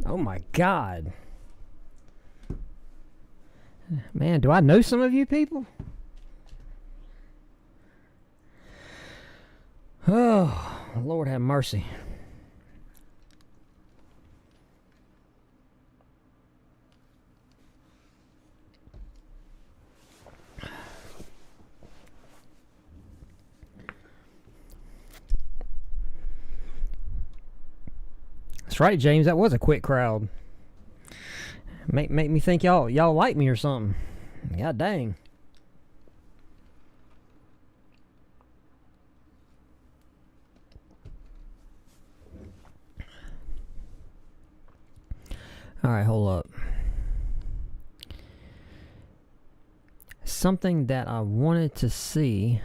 Oh my God. Man, do I know some of you people? Oh, Lord have mercy. That's right, James. That was a quick crowd. Make me think y'all like me or something. God dang. All right, hold up. Something that I wanted to see.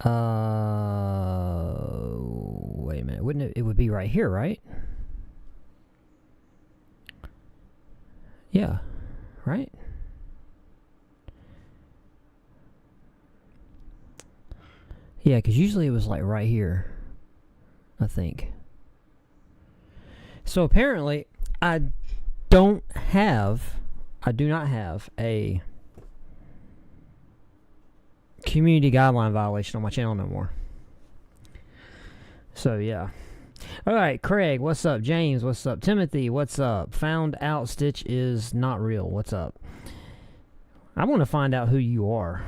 Wait a minute. Wouldn't it? It would be right here, right? Yeah, right? Yeah, because usually it was like right here, I think. So apparently, I do not have a community guideline violation on my channel no more. So yeah. Alright, Craig, what's up? James, what's up? Timothy, what's up? Found out Stitch is not real. What's up? I want to find out who you are.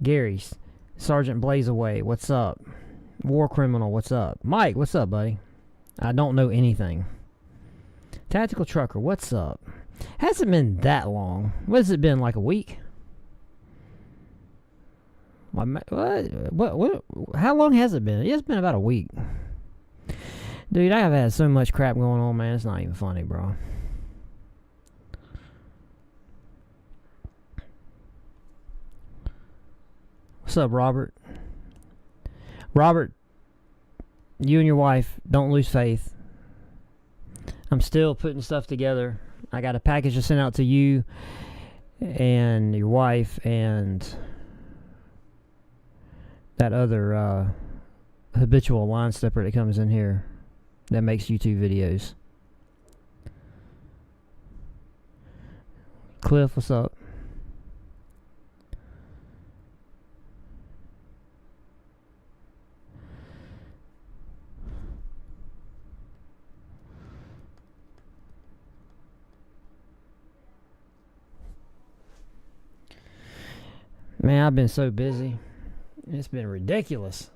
Gary, Sergeant Blazeaway, what's up? War Criminal, what's up? Mike, what's up, buddy? I don't know anything. Tactical Trucker, what's up? Hasn't been that long. What has it been, like a week? What? How long has it been? It's been about a week. Dude, I have had so much crap going on, man. It's not even funny, bro. What's up, Robert? Robert, you and your wife, don't lose faith. I'm still putting stuff together. I got a package to send out to you and your wife and that other habitual line stepper that comes in here that makes YouTube videos. Cliff, what's up? Man, I've been so busy. It's been ridiculous.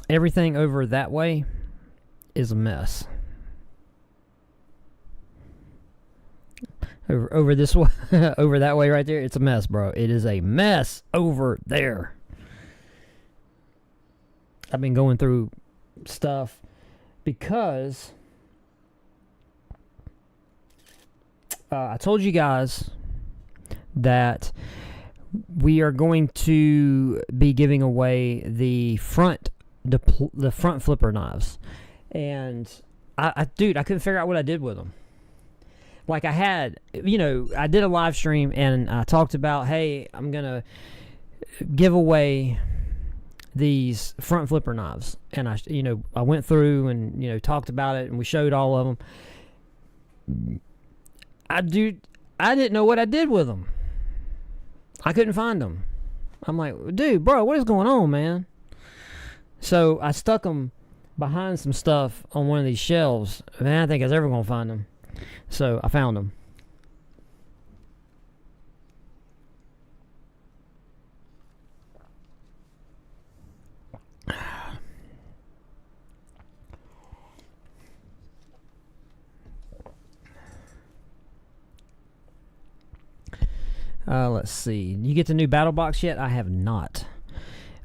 Everything over that way is a mess. Over this way, over that way right there, it's a mess, bro. It is a mess over there. I've been going through stuff because I told you guys that we are going to be giving away the front flipper knives, and dude, I couldn't figure out what I did with them. Like I had, I did a live stream and I talked about, hey, I'm gonna give away these front flipper knives, and I went through and talked about it, and we showed all of them. I didn't know what I did with them. I couldn't find them. I'm like, dude, bro, what is going on, man? So I stuck them behind some stuff on one of these shelves. Man, I don't think I was ever gonna find them. So I found them. Let's see. You get the new battle box yet? I have not.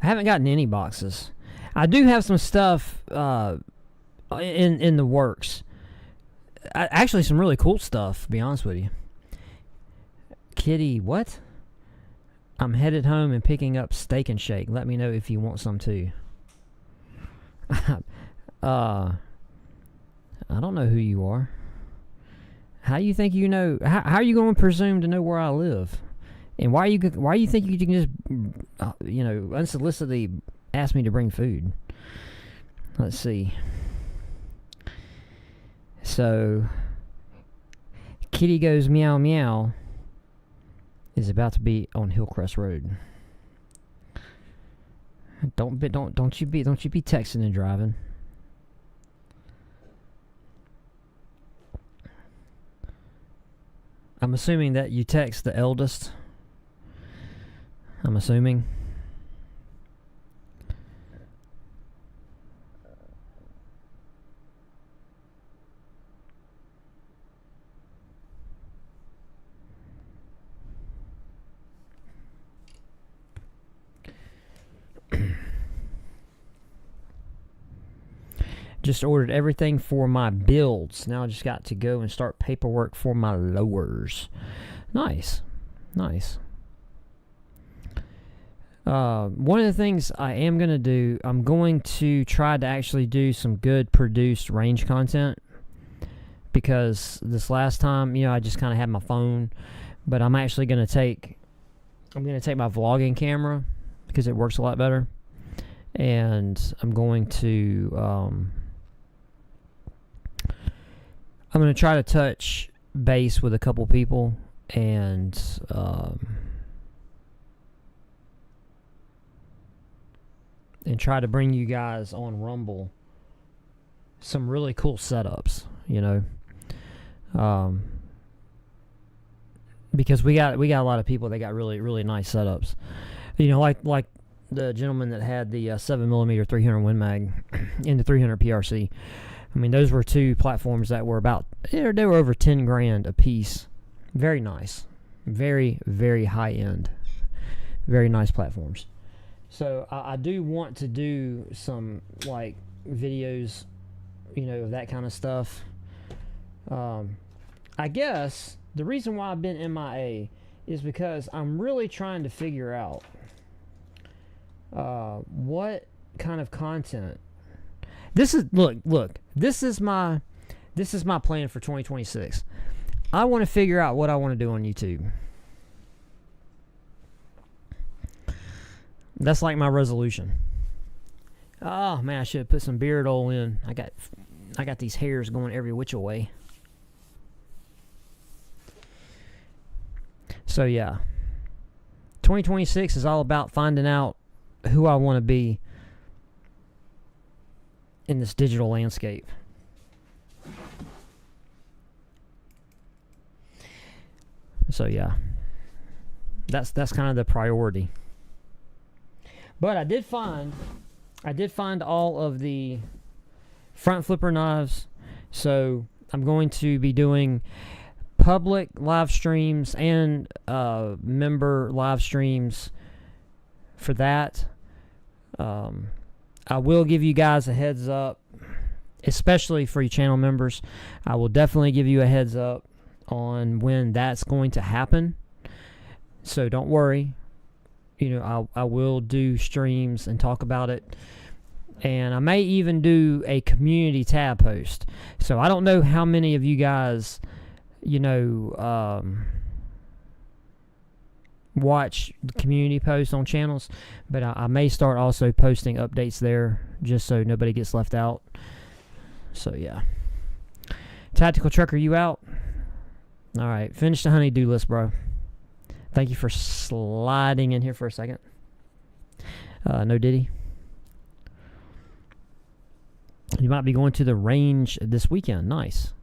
I haven't gotten any boxes. I do have some stuff in the works. Actually, some really cool stuff, to be honest with you. Kitty, what? I'm headed home and picking up Steak and Shake. Let me know if you want some too. I don't know who you are. How you think you know? How are you going to presume to know where I live? And why you think you can just, unsolicitedly ask me to bring food? Let's see. So, Kitty Goes Meow Meow is about to be on Hillcrest Road. Don't you be texting and driving. I'm assuming that you text the eldest. I'm assuming. Just ordered everything for my builds. Now I just got to go and start paperwork for my lowers. Nice. Nice. One of the things I am going to do, I'm going to try to actually do some good produced range content. Because this last time, I just kind of had my phone. But I'm actually going to take my vlogging camera because it works a lot better. And I'm going to try to touch base with a couple people and try to bring you guys on Rumble some really cool setups, because we got a lot of people that got really, really nice setups, like the gentleman that had the 7mm 300 Win Mag in the 300 PRC. I mean, those were two platforms that were they were over 10 grand a piece. Very nice. Very, very high end. Very nice platforms. So I do want to do some videos, of that kind of stuff. I guess the reason why I've been MIA is because I'm really trying to figure out what kind of content. This is This is my plan for 2026. I want to figure out what I want to do on YouTube. That's like my resolution. Oh man, I should have put some beard oil in. I got these hairs going every which way. So yeah, 2026 is all about finding out who I want to be in this digital landscape. So yeah, that's kind of the priority. But I did find all of the front flipper knives, so I'm going to be doing public live streams and member live streams for that. I will give you guys a heads up, especially for your channel members. I will definitely give you a heads up on when that's going to happen. So don't worry. I will do streams and talk about it. And I may even do a community tab post. So I don't know how many of you guys, watch the community posts on channels, but I may start also posting updates there just so nobody gets left out. So yeah. Tactical Trucker, you out? All right, finish the honey-do list, bro. Thank you for sliding in here for a second. No Diddy. You might be going to the range this weekend. Nice.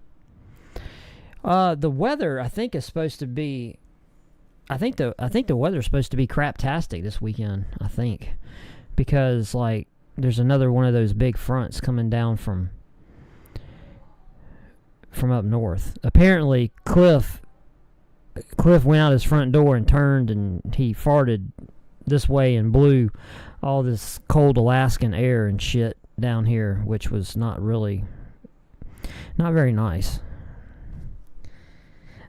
The weather, I think, is supposed to be. I think the weather's supposed to be craptastic this weekend. I think, because there's another one of those big fronts coming down from up north. Apparently, Cliff went out his front door and turned, and he farted this way and blew all this cold Alaskan air and shit down here, which was not very nice.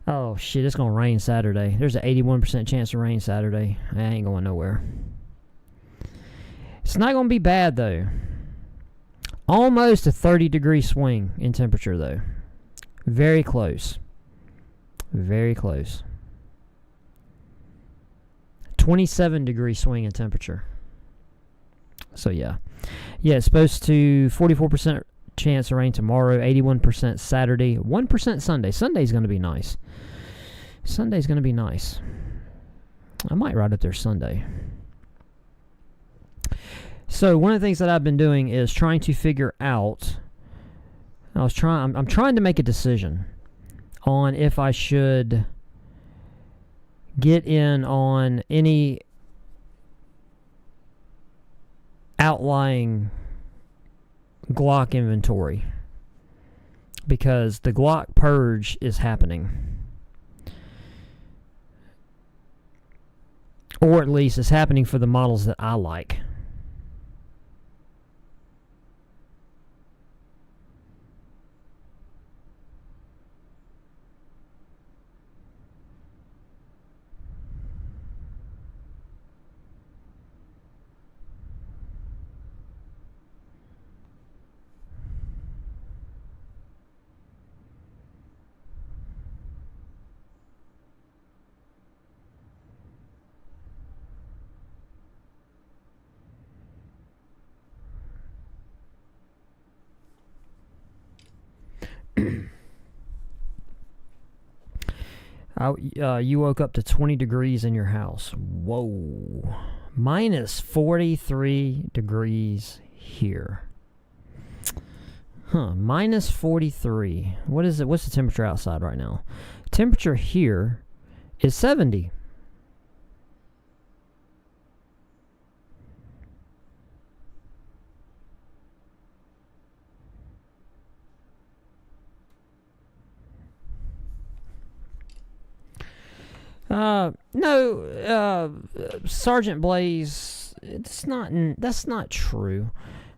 Oh shit, it's gonna rain Saturday. There's an 81% chance of rain Saturday. I ain't going nowhere. It's not gonna be bad though. Almost a 30-degree swing in temperature though. Very close. Very close. 27-degree swing in temperature. So yeah. Yeah, it's supposed to 44% chance of rain tomorrow, 81% Saturday, 1% Sunday. Sunday's going to be nice. Sunday's going to be nice. I might ride up there Sunday. So one of the things that I've been doing is trying to figure out. I'm trying to make a decision on if I should get in on any outlying Glock inventory, because the Glock purge is happening, or at least it's happening for the models that I like. You woke up to 20 degrees in your house. Whoa. Minus 43 degrees here. Minus 43. What is it? What's the temperature outside right now? Temperature here is 70. No, Sergeant Blaze, that's not true.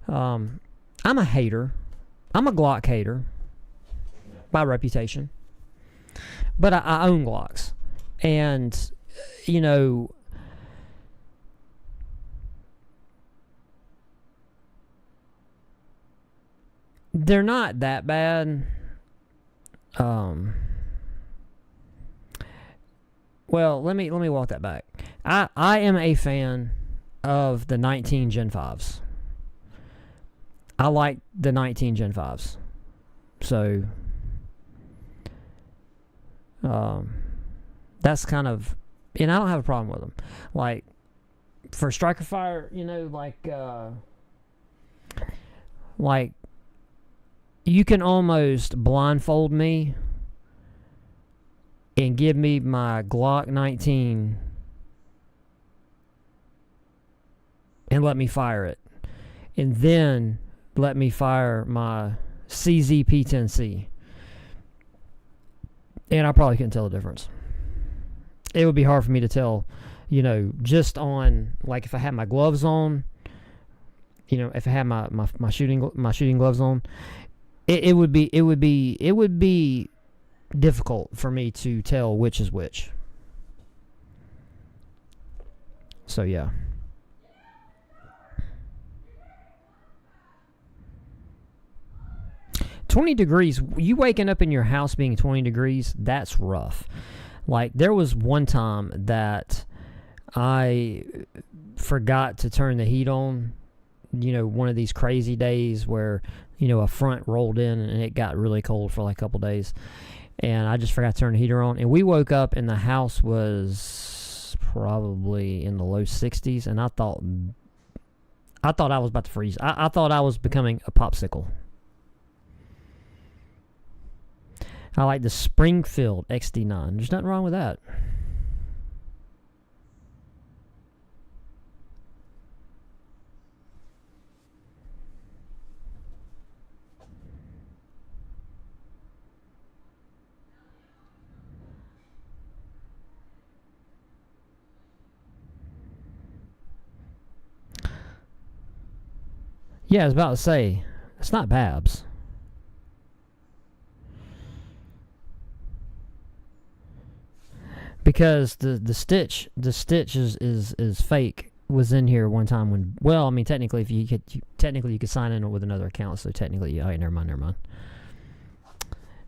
I'm a hater. I'm a Glock hater by reputation. But I own Glocks. And, you know, they're not that bad. Well, let me walk that back. I am a fan of the 19 Gen 5s. I like the 19 Gen 5s. So, that's kind of, and I don't have a problem with them. Like, for Striker Fire, you know, like, you can almost blindfold me and give me my Glock 19 and let me fire it. And then let me fire my CZ P10C. And I probably couldn't tell the difference. It would be hard for me to tell, you know, just on, like, if I had my gloves on, you know, if I had my shooting gloves on, it would be difficult for me to tell which is which. So yeah. $20 you waking up in your house being 20 degrees, that's rough. Like, there was one time that I forgot to turn the heat on, you know, one of these crazy days where, you know, a front rolled in and it got really cold for like a couple days. And I just forgot to turn the heater on. And we woke up and the house was probably in the low 60s. And I thought I was about to freeze. I thought I was becoming a popsicle. I like the Springfield XD9. There's nothing wrong with that. Yeah, I was about to say, it's not Babs. because the stitch is fake. Was in here one time when, well, I mean, technically, if you could sign in with another account, so technically, all right, never mind.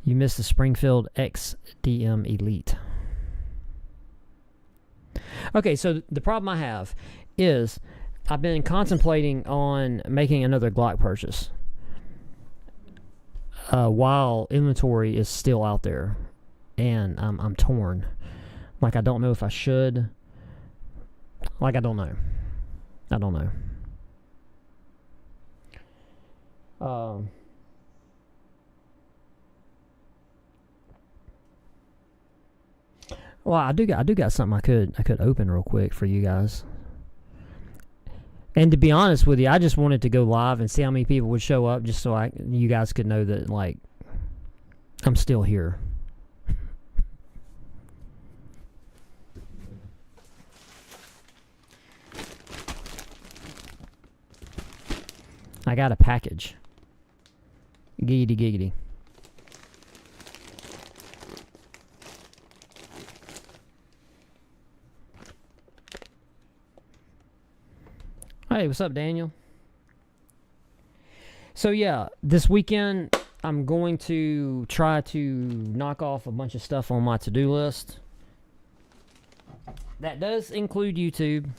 You missed the Springfield XDM Elite. Okay, so the problem I have is I've been contemplating on making another Glock purchase while inventory is still out there, and I'm torn. Like, I don't know if I should. Like, I don't know. Well, I do got something I could open real quick for you guys. And to be honest with you, I just wanted to go live and see how many people would show up, just so you guys could know that, like, I'm still here. I got a package. Giggity. Hey, what's up, Daniel? So yeah, this weekend I'm going to try to knock off a bunch of stuff on my to-do list. That does include YouTube.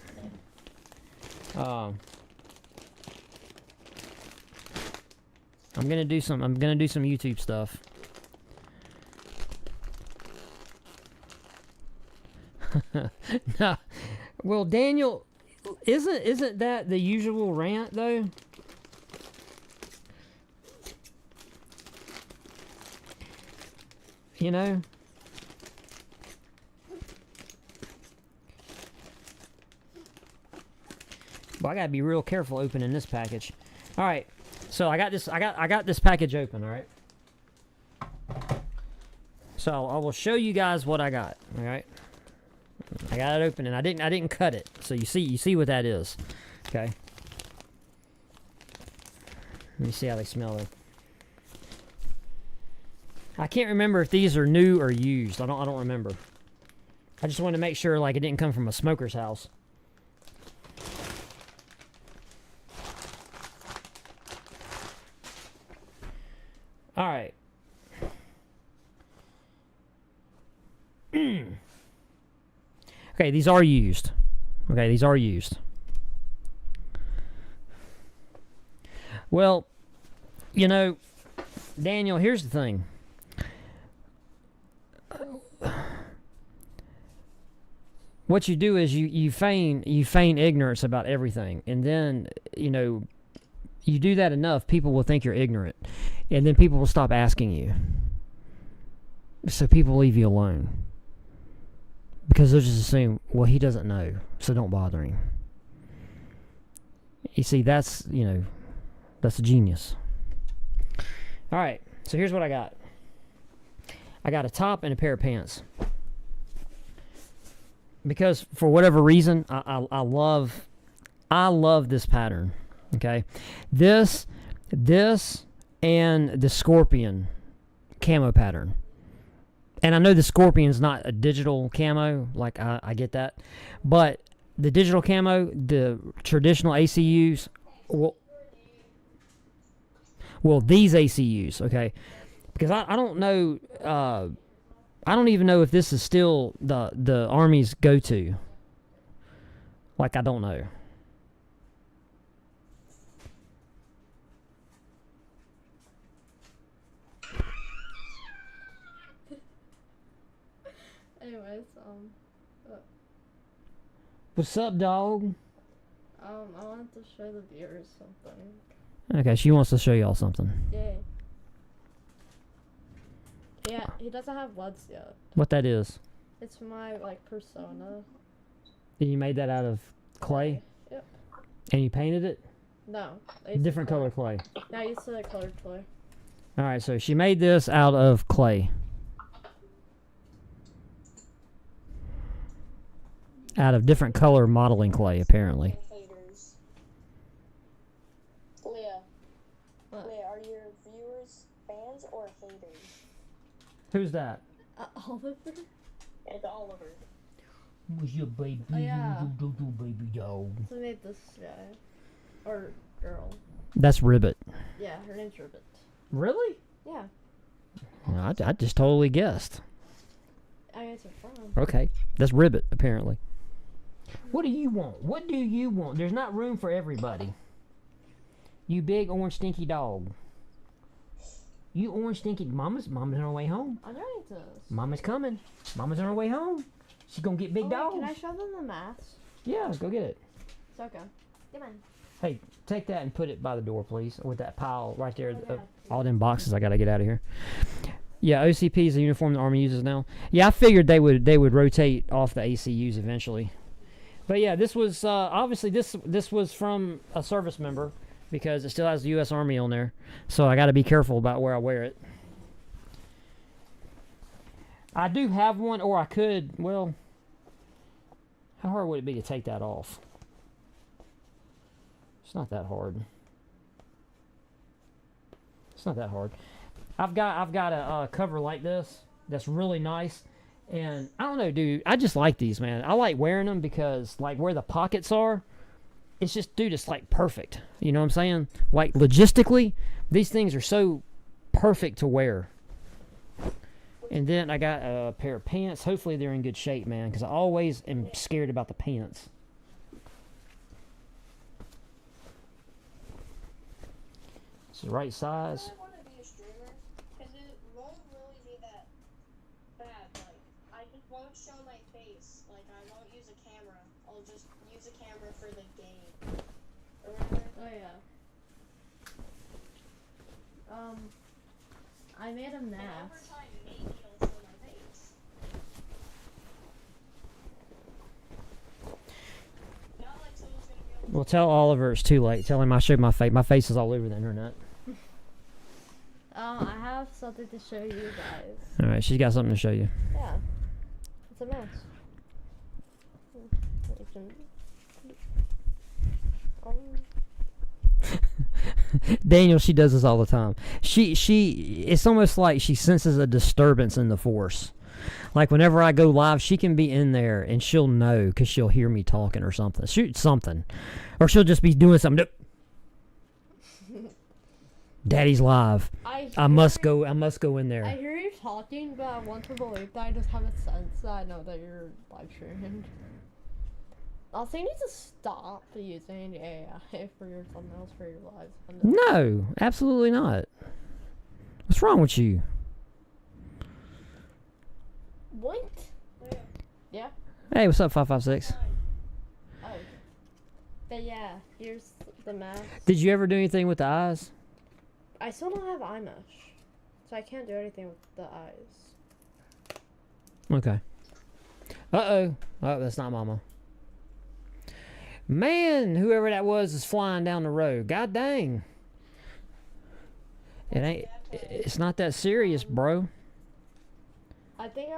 I'm gonna do some YouTube stuff. No, well, Daniel, isn't that the usual rant though? You know. But I gotta be real careful opening this package. All right. So I got this package open, all right? So I will show you guys what I got, all right? I got it open and I didn't cut it. So you see what that is. Okay. Let me see how they smell though. I can't remember if these are new or used. I don't remember. I just wanted to make sure like it didn't come from a smoker's house. All right. Okay, these are used. Okay, these are used. Well, you know, Daniel, here's the thing. What you do is you feign ignorance about everything, and then, you know, you do that enough, people will think you're ignorant. And then people will stop asking you. So people leave you alone. Because they'll just assume, well, he doesn't know, so don't bother him. You see, that's a genius. All right, so here's what I got. I got a top and a pair of pants. Because for whatever reason, I love this pattern. Okay, this and the Scorpion camo pattern. And I know the Scorpion's not a digital camo, like I get that, but the digital camo, the traditional ACUs, well these ACUs, okay, because I don't know, I don't even know if this is still the Army's go-to. Like, I don't know. Anyways, What's up, dog? I wanted to show the viewers something. Okay, she wants to show y'all something. Yay. Yeah, he doesn't have LEDs yet. What that is? It's my, like, persona. And you made that out of clay? Yep. And you painted it? No. Different color clay. Yeah, I used to colored clay. Alright, so she made this out of clay. Out of different color modeling clay, apparently. Haters. Leah. What? Leah, are your viewers fans or haters? Who's that? Oliver? It's Oliver. Who's your baby? Oh, yeah. Baby dog. So I made this guy. Or girl. That's Ribbit. Yeah, her name's Ribbit. Really? Yeah. I just totally guessed. I guess it's from. Okay, that's Ribbit apparently. What do you want? What do you want? There's not room for everybody. You big orange stinky dog. You orange stinky. Mama's on her way home. I'm trying to. Mama's coming. Mama's on her way home. She's gonna get big Oh, dogs. wait, can I show them the mask? Yeah, go get it. It's okay. Come on. Hey, take that and put it by the door, please, with that pile right there. Okay. All them boxes. I gotta get out of here. Yeah, OCP is the uniform the Army uses now. Yeah, I figured they would rotate off the ACUs eventually. But yeah, this was obviously this was from a service member because it still has the U.S. Army on there. So I got to be careful about where I wear it. I do have one, or I could. Well, how hard would it be to take that off? It's not that hard. It's not that hard. I've got a cover like this that's really nice, and I don't know, dude. I just like these, man. I like wearing them because, like, where the pockets are, it's just, dude, it's like perfect. You know what I'm saying? Like, logistically, these things are so perfect to wear. And then I got a pair of pants. Hopefully they're in good shape, man, because I always am scared about the pants. It's the right size. I want to be a streamer because it won't really be that bad. Like, I just won't show my face. Like, I won't use a camera. I'll just use a camera for the game. Or whatever. Oh yeah. I made a And over mask. time, maybe I'll show my face. Not like someone's gonna be able to. Well, tell Oliver it's too late. Tell him I showed my face. My face is all over the internet. I have something to show you guys. All right, she's got something to show you. Yeah. It's a mask. You can- Daniel, she does this all the time. It's almost like she senses a disturbance in the force. Like whenever I go live, she can be in there and she'll know because she'll hear me talking or something. Shoot something, or she'll just be doing something. Daddy's live. I must go in there. I hear you talking, but I want to believe that I just have a sense that I know that you're live streaming. Also, you need to stop using AI for your thumbnails for your lives. No, absolutely not. What's wrong with you? What? Yeah? Hey, what's up, 556? Oh. But yeah, here's the mask. Did you ever do anything with the eyes? I still don't have eye mesh, so I can't do anything with the eyes. Okay. Uh-oh. Oh, that's not Mama. Man, whoever that was is flying down the road. God dang. It's not that serious, bro. I think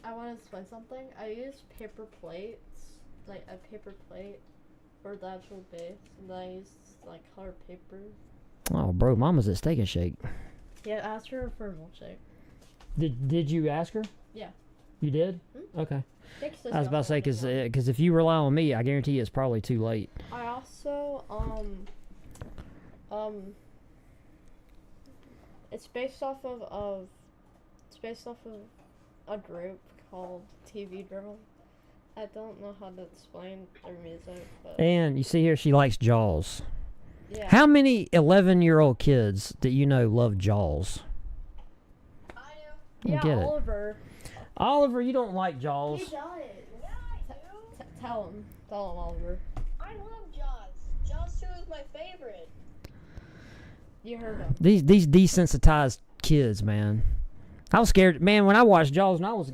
I want to explain something. I use paper plates, like a paper plate for the actual base, and then I use like colored paper. Oh, bro, Mama's at Steak and Shake. Yeah, ask her for a milkshake. Did you ask her? Yeah. You did? Hmm? Okay. Thanks, I was about to say, because if you rely on me, I guarantee you it's probably too late. I also it's based off of a group called TV Girl. I don't know how to explain their music, but And you see here, she likes Jaws. yeah. How many 11-year-old kids that you know love Jaws? I do. I don't Yeah, get it. Oliver, you don't like Jaws. Yeah, I do. Tell him, Oliver. I love Jaws. Jaws 2 is my favorite. You heard him. These desensitized kids, man. I was scared, man. When I watched Jaws, and I was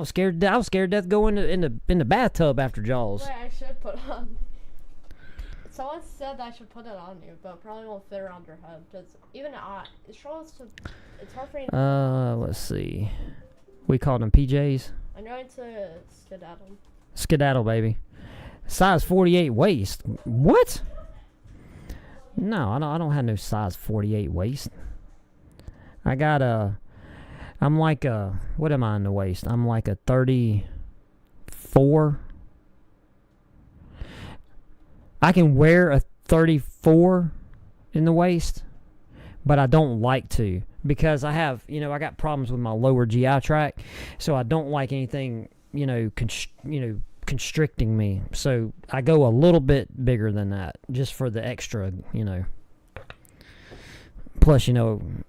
scared. I was scared to death going in the bathtub after Jaws. Wait, I should put on. Someone said I should put it on you, but it probably won't fit around your head. Because even it's hard for you. Let's see. We called them PJs. I'm going to skedaddle. Skedaddle, baby. Size 48 waist. What? No, I don't have no size 48 waist. I got I'm like what am I in the waist? I'm like a 34 I can wear a 34 in the waist, but I don't like to because I have, I got problems with my lower GI tract, so I don't like anything, constricting me. So I go a little bit bigger than that just for the extra, Plus, I'm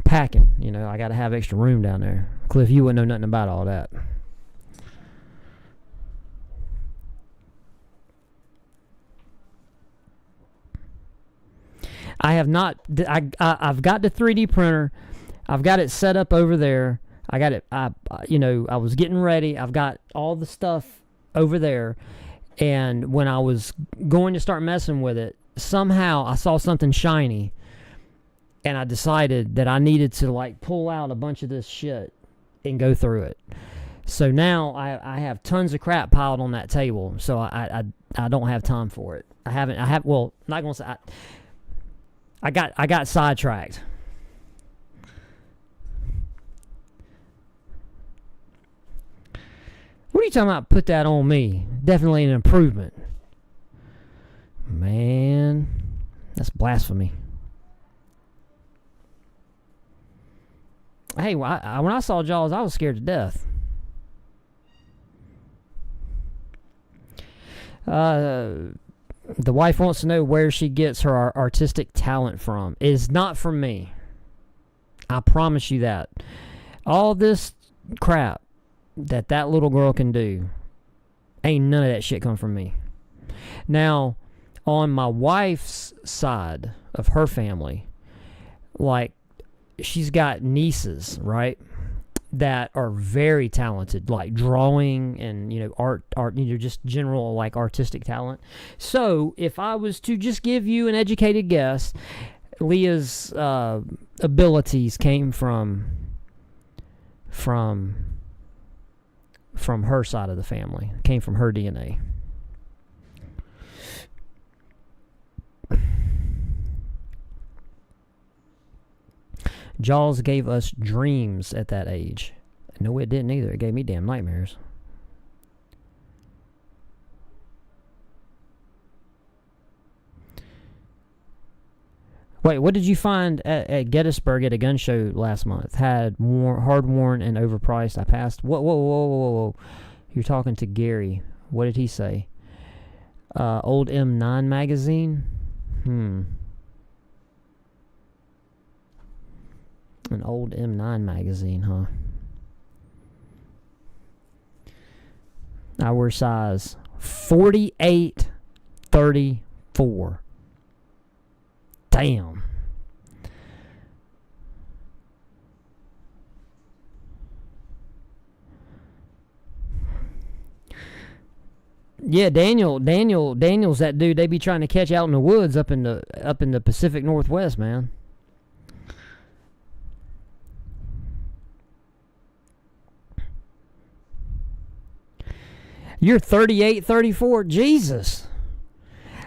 packing, I got to have extra room down there. Cliff, you wouldn't know nothing about all that. I have not. I've got the 3D printer. I've got it set up over there. I got it. I was getting ready. I've got all the stuff over there. And when I was going to start messing with it, somehow I saw something shiny, and I decided that I needed to pull out a bunch of this shit and go through it. So now I have tons of crap piled on that table. So I don't have time for it. Well, not gonna say. I got sidetracked. What are you talking about? Put that on me. Definitely an improvement. Man, that's blasphemy. Hey, when I saw Jaws, I was scared to death. The wife wants to know where she gets her artistic talent from. It is not from me. I promise you that. All this crap that little girl can do, ain't none of that shit come from me. Now, on my wife's side of her family, she's got nieces, right, that are very talented, like drawing and, art, just general, artistic talent. So, if I was to just give you an educated guess, Leah's abilities came from her side of the family. Came from her DNA. Jaws gave us dreams at that age. No, it didn't either. It gave me damn nightmares. Wait, what did you find at Gettysburg at a gun show last month? Had hard worn and overpriced. I passed. Whoa. You're talking to Gary. What did he say? Old M9 magazine? An old M9 magazine, huh? I wear size 48-34. Damn. Yeah, Daniel's that dude they be trying to catch out in the woods up in the Pacific Northwest, man. You're 38, 34. Jesus.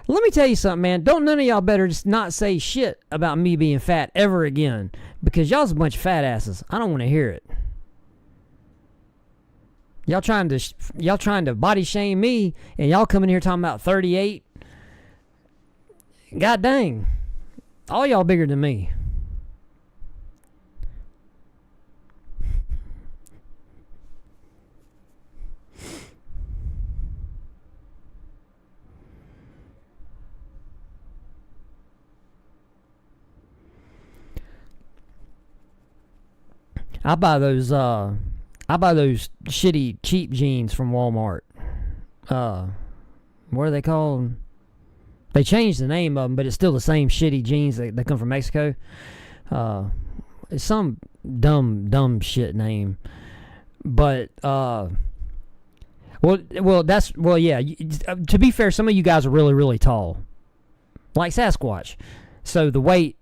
Let me tell you something, man. Don't none of y'all better just not say shit about me being fat ever again. Because y'all's a bunch of fat asses. I don't want to hear it. Y'all trying to body shame me, and y'all coming here talking about 38. God dang. All y'all bigger than me. I buy those shitty cheap jeans from Walmart. What are they called? They changed the name of them, but it's still the same shitty jeans that come from Mexico. It's some dumb shit name. But yeah. To be fair, some of you guys are really, really tall, like Sasquatch. So the weight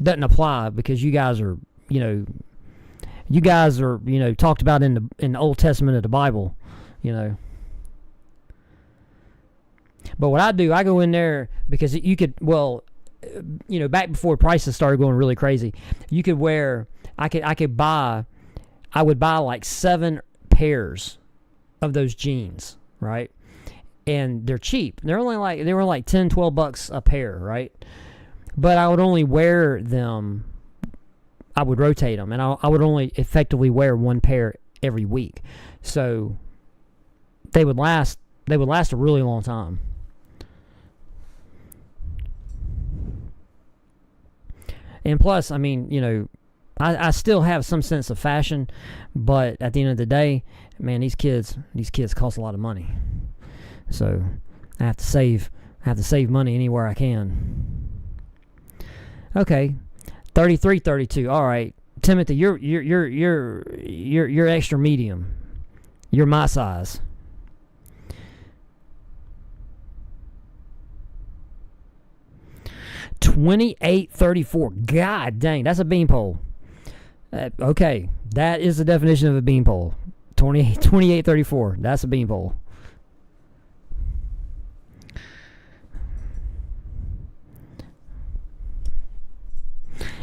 doesn't apply because you guys are, talked about in the Old Testament of the Bible, But what I do, I go in there because you could, back before prices started going really crazy, you could wear, I would buy like 7 pairs of those jeans, right? And they're cheap. They were like 10, 12 bucks a pair, right? But I would only wear them. I would rotate them, and I would only effectively wear one pair every week. So they would last a really long time. And plus, I mean, you know, I still have some sense of fashion, but at the end of the day, man, these kids cost a lot of money. So I have to save money anywhere I can. Okay. 33, 32. All right. Timothy, you're extra medium. You're my size. $28.34. God dang, that's a beanpole. Okay, that is the definition of a beanpole. $28.34. That's a beanpole.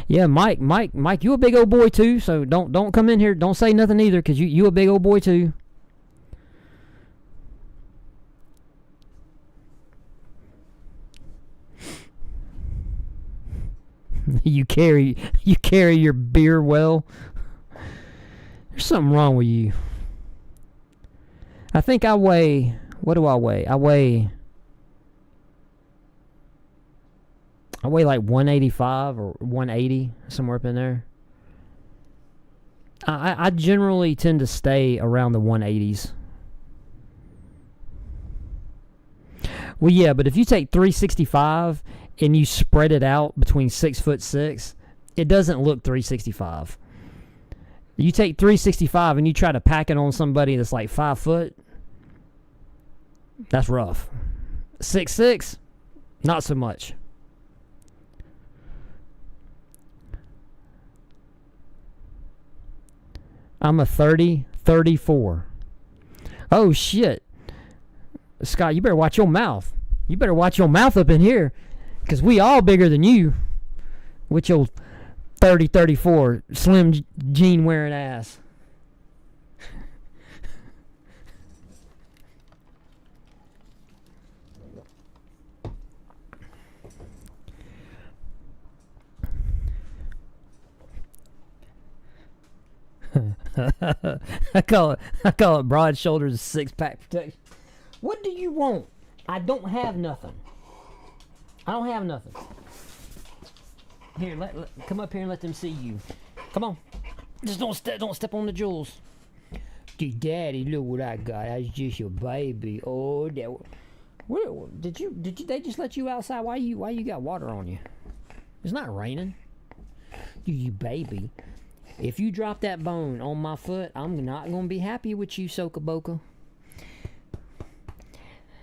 Yeah, Mike, you a big old boy too. So don't come in here. Don't say nothing either, cause you a big old boy too. you carry your beer well. There's something wrong with you. I think I weigh. What do I weigh? I weigh like 185 or 180, somewhere up in there. I generally tend to stay around the 180s. Well, yeah, but if you take 365 and you spread it out between 6'6", it doesn't look 365. You take 365 and you try to pack it on somebody that's like 5 foot, that's rough. 6'6", not so much. I'm a 34. Oh, shit. Scott, you better watch your mouth. You better watch your mouth up in here, because we all bigger than you with your 34 slim jean wearing ass. I call it broad shoulders, 6-pack protection. What do you want? I don't have nothing. I don't have nothing. Here, come up here and let them see you. Come on. Just don't step on the jewels. Daddy, look what I got. That's just your baby. Oh, what did they just let you outside? Why you got water on you? It's not raining. You baby. If you drop that bone on my foot, I'm not going to be happy with you, Soka Boka.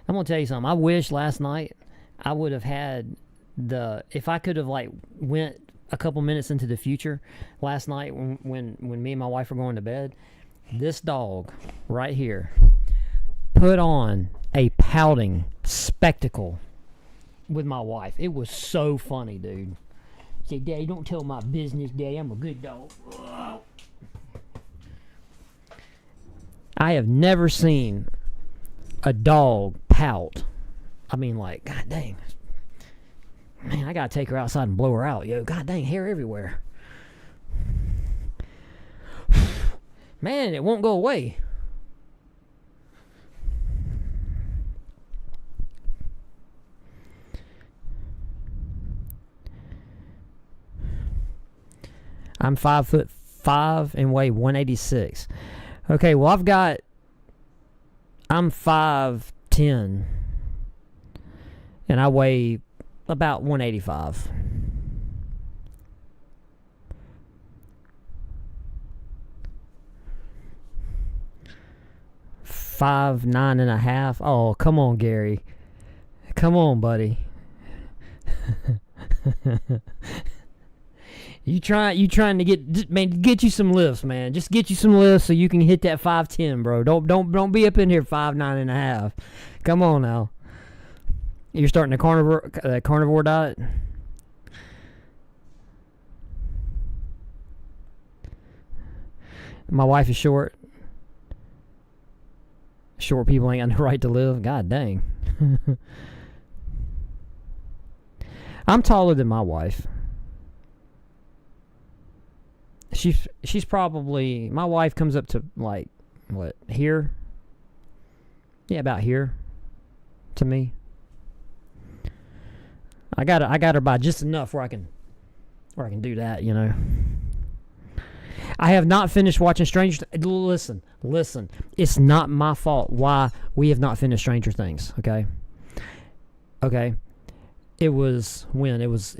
I'm going to tell you something. I wish last night I would have had if I could have went a couple minutes into the future last night when me and my wife were going to bed, this dog right here put on a pouting spectacle with my wife. It was so funny, dude. Say, Daddy, don't tell my business, Daddy. I'm a good dog. I have never seen a dog pout. I mean, like, God dang. Man, I gotta take her outside and blow her out, yo. God dang, hair everywhere. Man, it won't go away. I'm 5'5" and weigh 186. Okay, well I'm 5'10", and I weigh about 185. Five, 9.5. Oh, come on, Gary. Come on, buddy. You trying to get you some lifts, man. Just get you some lifts so you can hit that 5'10", bro. Don't be up in here 5'9.5". Come on now. You're starting a carnivore diet. My wife is short. short people ain't got no right to live. God dang. I'm taller than my wife. She's probably, my wife comes up to like, what, here? Yeah, about here to me. I got her by just enough where I can do that, you know. I have not finished watching Stranger. Listen. It's not my fault why we have not finished Stranger Things. Okay. It was when it was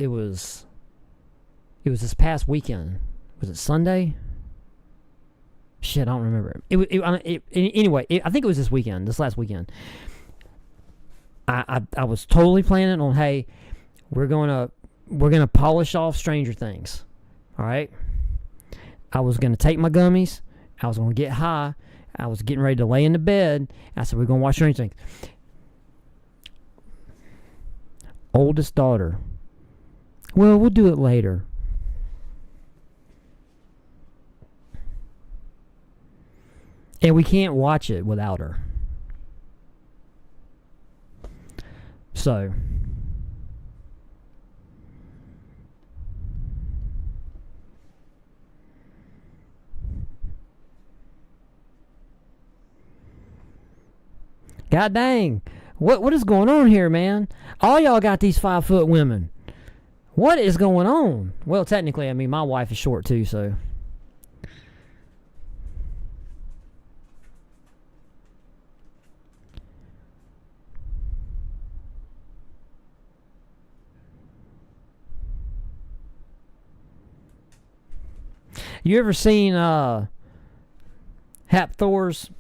this past weekend. Was it Sunday? Shit, I don't remember. Anyway, I think it was this last weekend. I was totally planning on, hey, we're gonna polish off Stranger Things. All right. I was gonna take my gummies. I was gonna get high. I was getting ready to lay in the bed. I said, we're gonna watch Stranger Things. Oldest daughter. Well, we'll do it later. And we can't watch it without her. So, God dang. What is going on here, man? All y'all got these 5-foot women. What is going on? Well, technically, I mean, my wife is short too, so. You ever seen Hap Thor's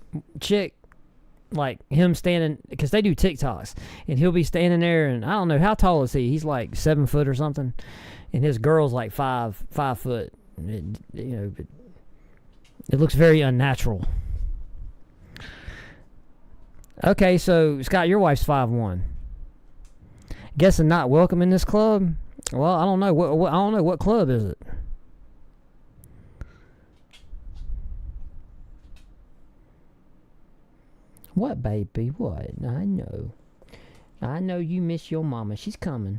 chick? Like him standing, because they do TikToks, and he'll be standing there, and I don't know, how tall is he? He's like 7 foot or something, and his girl's like 5 foot. It looks very unnatural. Okay, so Scott, your wife's 5'1". Guessing not welcome in this club? Well, I don't know. I don't know, what club is it? What, baby? What? I know. I know you miss your mama. She's coming.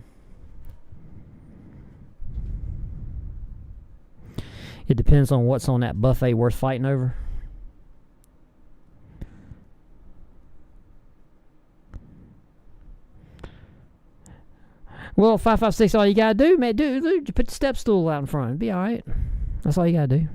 It depends on what's on that buffet worth fighting over. Well, 556, all you gotta do, man, dude, put the step stool out in front. It'll be alright. That's all you gotta do.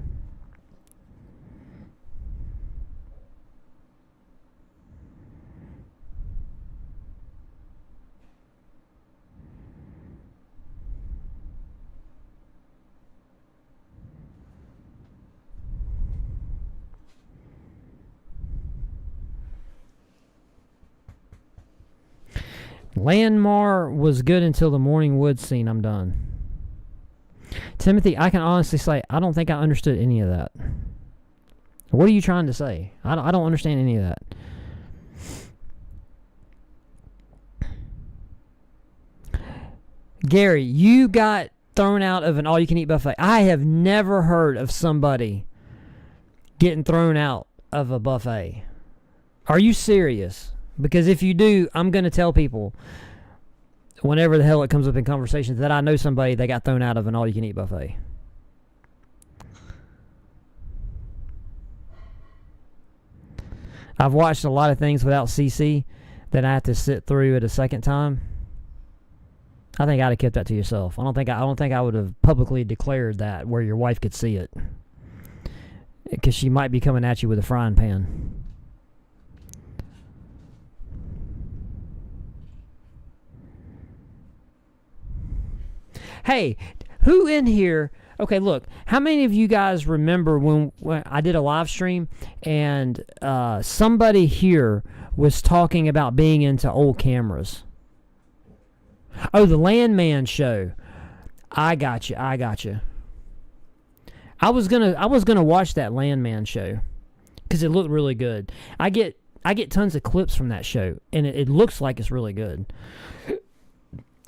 Landmar was good until the Morning Wood scene. I'm done. Timothy, I can honestly say I don't think I understood any of that. What are you trying to say? I don't understand any of that. Gary, you got thrown out of an all-you-can-eat buffet. I have never heard of somebody getting thrown out of a buffet. Are you serious? Because if you do, I'm going to tell people whenever the hell it comes up in conversations that I know somebody that got thrown out of an all-you-can-eat buffet. I've watched a lot of things without CC that I have to sit through at a second time. I think I'd have kept that to yourself. I don't think I would have publicly declared that where your wife could see it, because she might be coming at you with a frying pan. Hey, who in here? Okay, look. How many of you guys remember when I did a live stream and somebody here was talking about being into old cameras? Oh, the Landman show. I got you. I was gonna watch that Landman show because it looked really good. I get tons of clips from that show, and it looks like it's really good.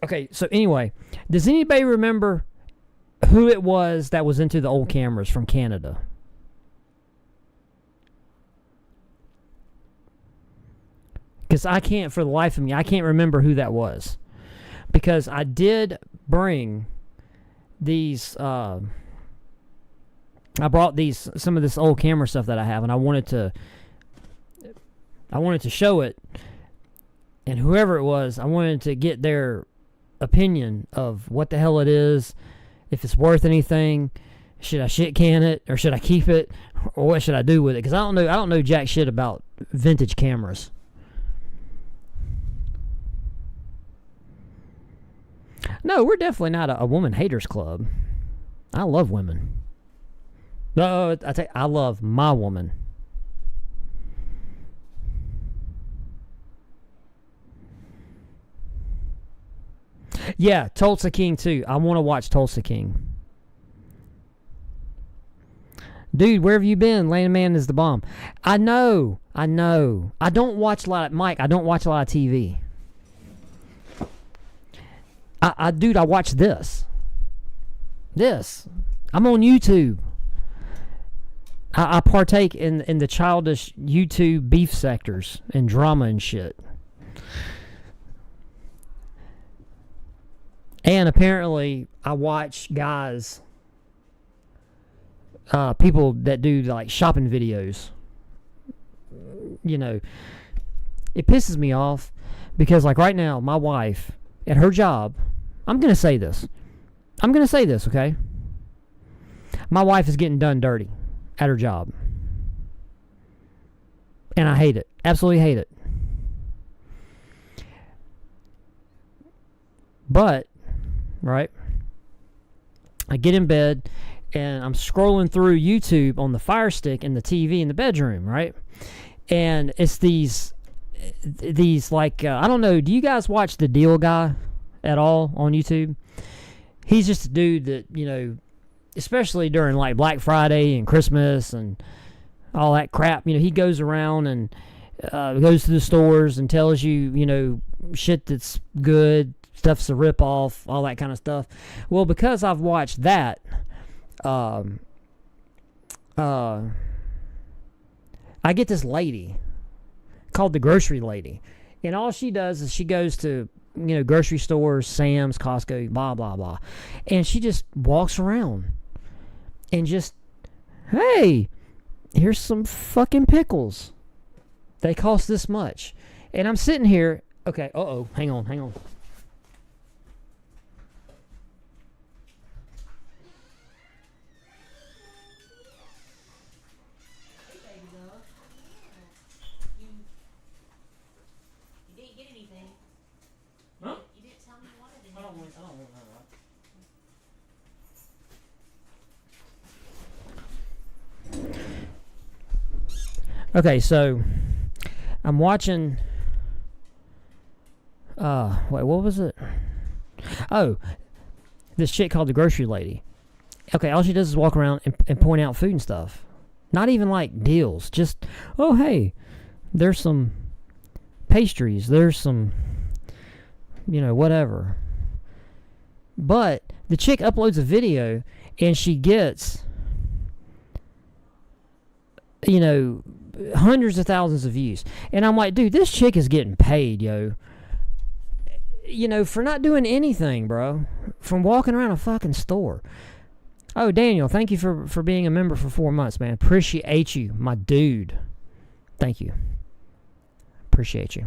Okay, so anyway, does anybody remember who it was that was into the old cameras from Canada? because I can't, for the life of me, I can't remember who that was. Because I did bring these, I brought some of this old camera stuff that I have, and I wanted to show it, and whoever it was, I wanted to get their opinion of what the hell it is, if it's worth anything, should I shit can it, or should I keep it, or what should I do with it? Because I don't know jack shit about vintage cameras. No, we're definitely not a woman haters club. I love women. No, I love my woman. Yeah, Tulsa King too. I want to watch Tulsa King. Dude, where have you been? Land Man is the bomb. I know. I don't watch a lot of Mike. I don't watch a lot of TV. Dude, I watch this. I'm on YouTube. I partake in the childish YouTube beef sectors and drama and shit. And apparently, I watch guys, people that do like shopping videos. You know, it pisses me off because, like, right now, my wife at her job, I'm gonna say this, okay? My wife is getting done dirty at her job, and I hate it. Absolutely hate it. But right, I get in bed and I'm scrolling through YouTube on the Fire Stick and the TV in the bedroom, right? And it's these like, I don't know, do you guys watch The Deal Guy at all on YouTube? He's just a dude that, you know, especially during like Black Friday and Christmas and all that crap, you know, he goes around and goes to the stores and tells you, you know, shit that's good, stuff's a ripoff, all that kind of stuff. Well, because I've watched that, I get this lady called the Grocery Lady, and all she does is she goes to, you know, grocery stores, Sam's, Costco, blah blah blah, and she just walks around and just, hey, here's some fucking pickles. They cost this much, and I'm sitting here. Okay, hang on. Okay, so I'm watching. Wait, what was it? Oh, this chick called the Grocery Lady. Okay, all she does is walk around and point out food and stuff. Not even like deals. Just, oh hey, there's some pastries. There's some, you know, whatever. But the chick uploads a video and she gets, you know, hundreds of thousands of views. And I'm like, dude, this chick is getting paid, yo. You know, for not doing anything, bro. From walking around a fucking store. Oh, Daniel, thank you for being a member for 4 months, man. Appreciate you, my dude. Thank you. Appreciate you.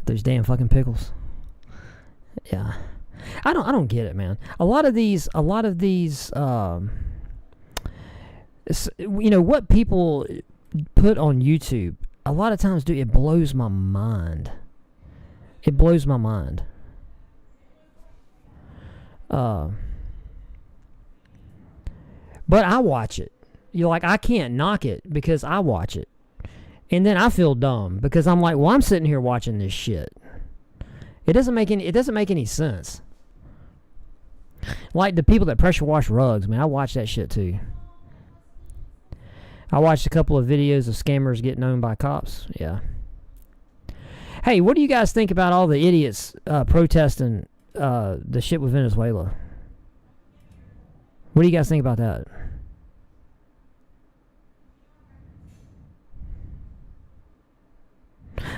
Those damn fucking pickles. Yeah. I don't get it, man. A lot of these you know, what people put on YouTube, a lot of times, dude, it blows my mind. It blows my mind. But I watch it. You're like, I can't knock it because I watch it. And then I feel dumb because I'm like, well, I'm sitting here watching this shit. It doesn't make any sense. Like the people that pressure wash rugs, man, I watch that shit too. I watched a couple of videos of scammers getting owned by cops. Yeah. Hey, what do you guys think about all the idiots protesting the shit with Venezuela? What do you guys think about that?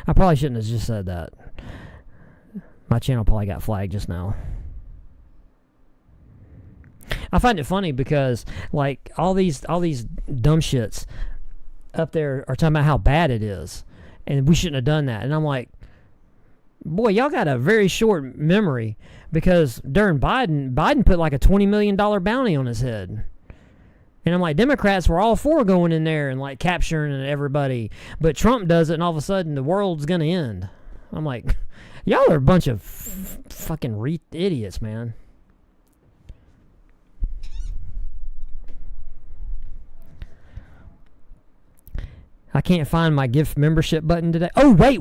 I probably shouldn't have just said that. My channel probably got flagged just now. I find it funny because like all these dumb shits up there are talking about how bad it is, and we shouldn't have done that. And I'm like, boy, y'all got a very short memory, because during Biden put like a $20 million bounty on his head. And I'm like, Democrats were all for going in there and like capturing everybody, but Trump does it, and all of a sudden the world's gonna end. I'm like, y'all are a bunch of fucking idiots, man. I can't find my gift membership button today. Oh, wait.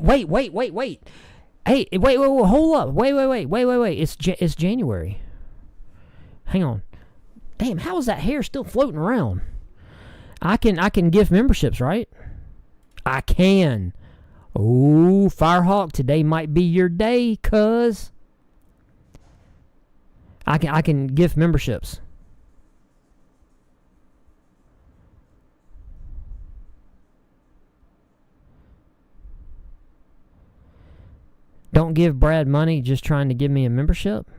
Hey, wait, hold up. Wait. It's January. Hang on. Damn, how is that hair still floating around? I can gift memberships, right? I can. Oh, Firehawk, today might be your day, cuz. I can gift memberships. Don't give Brad money just trying to give me a membership?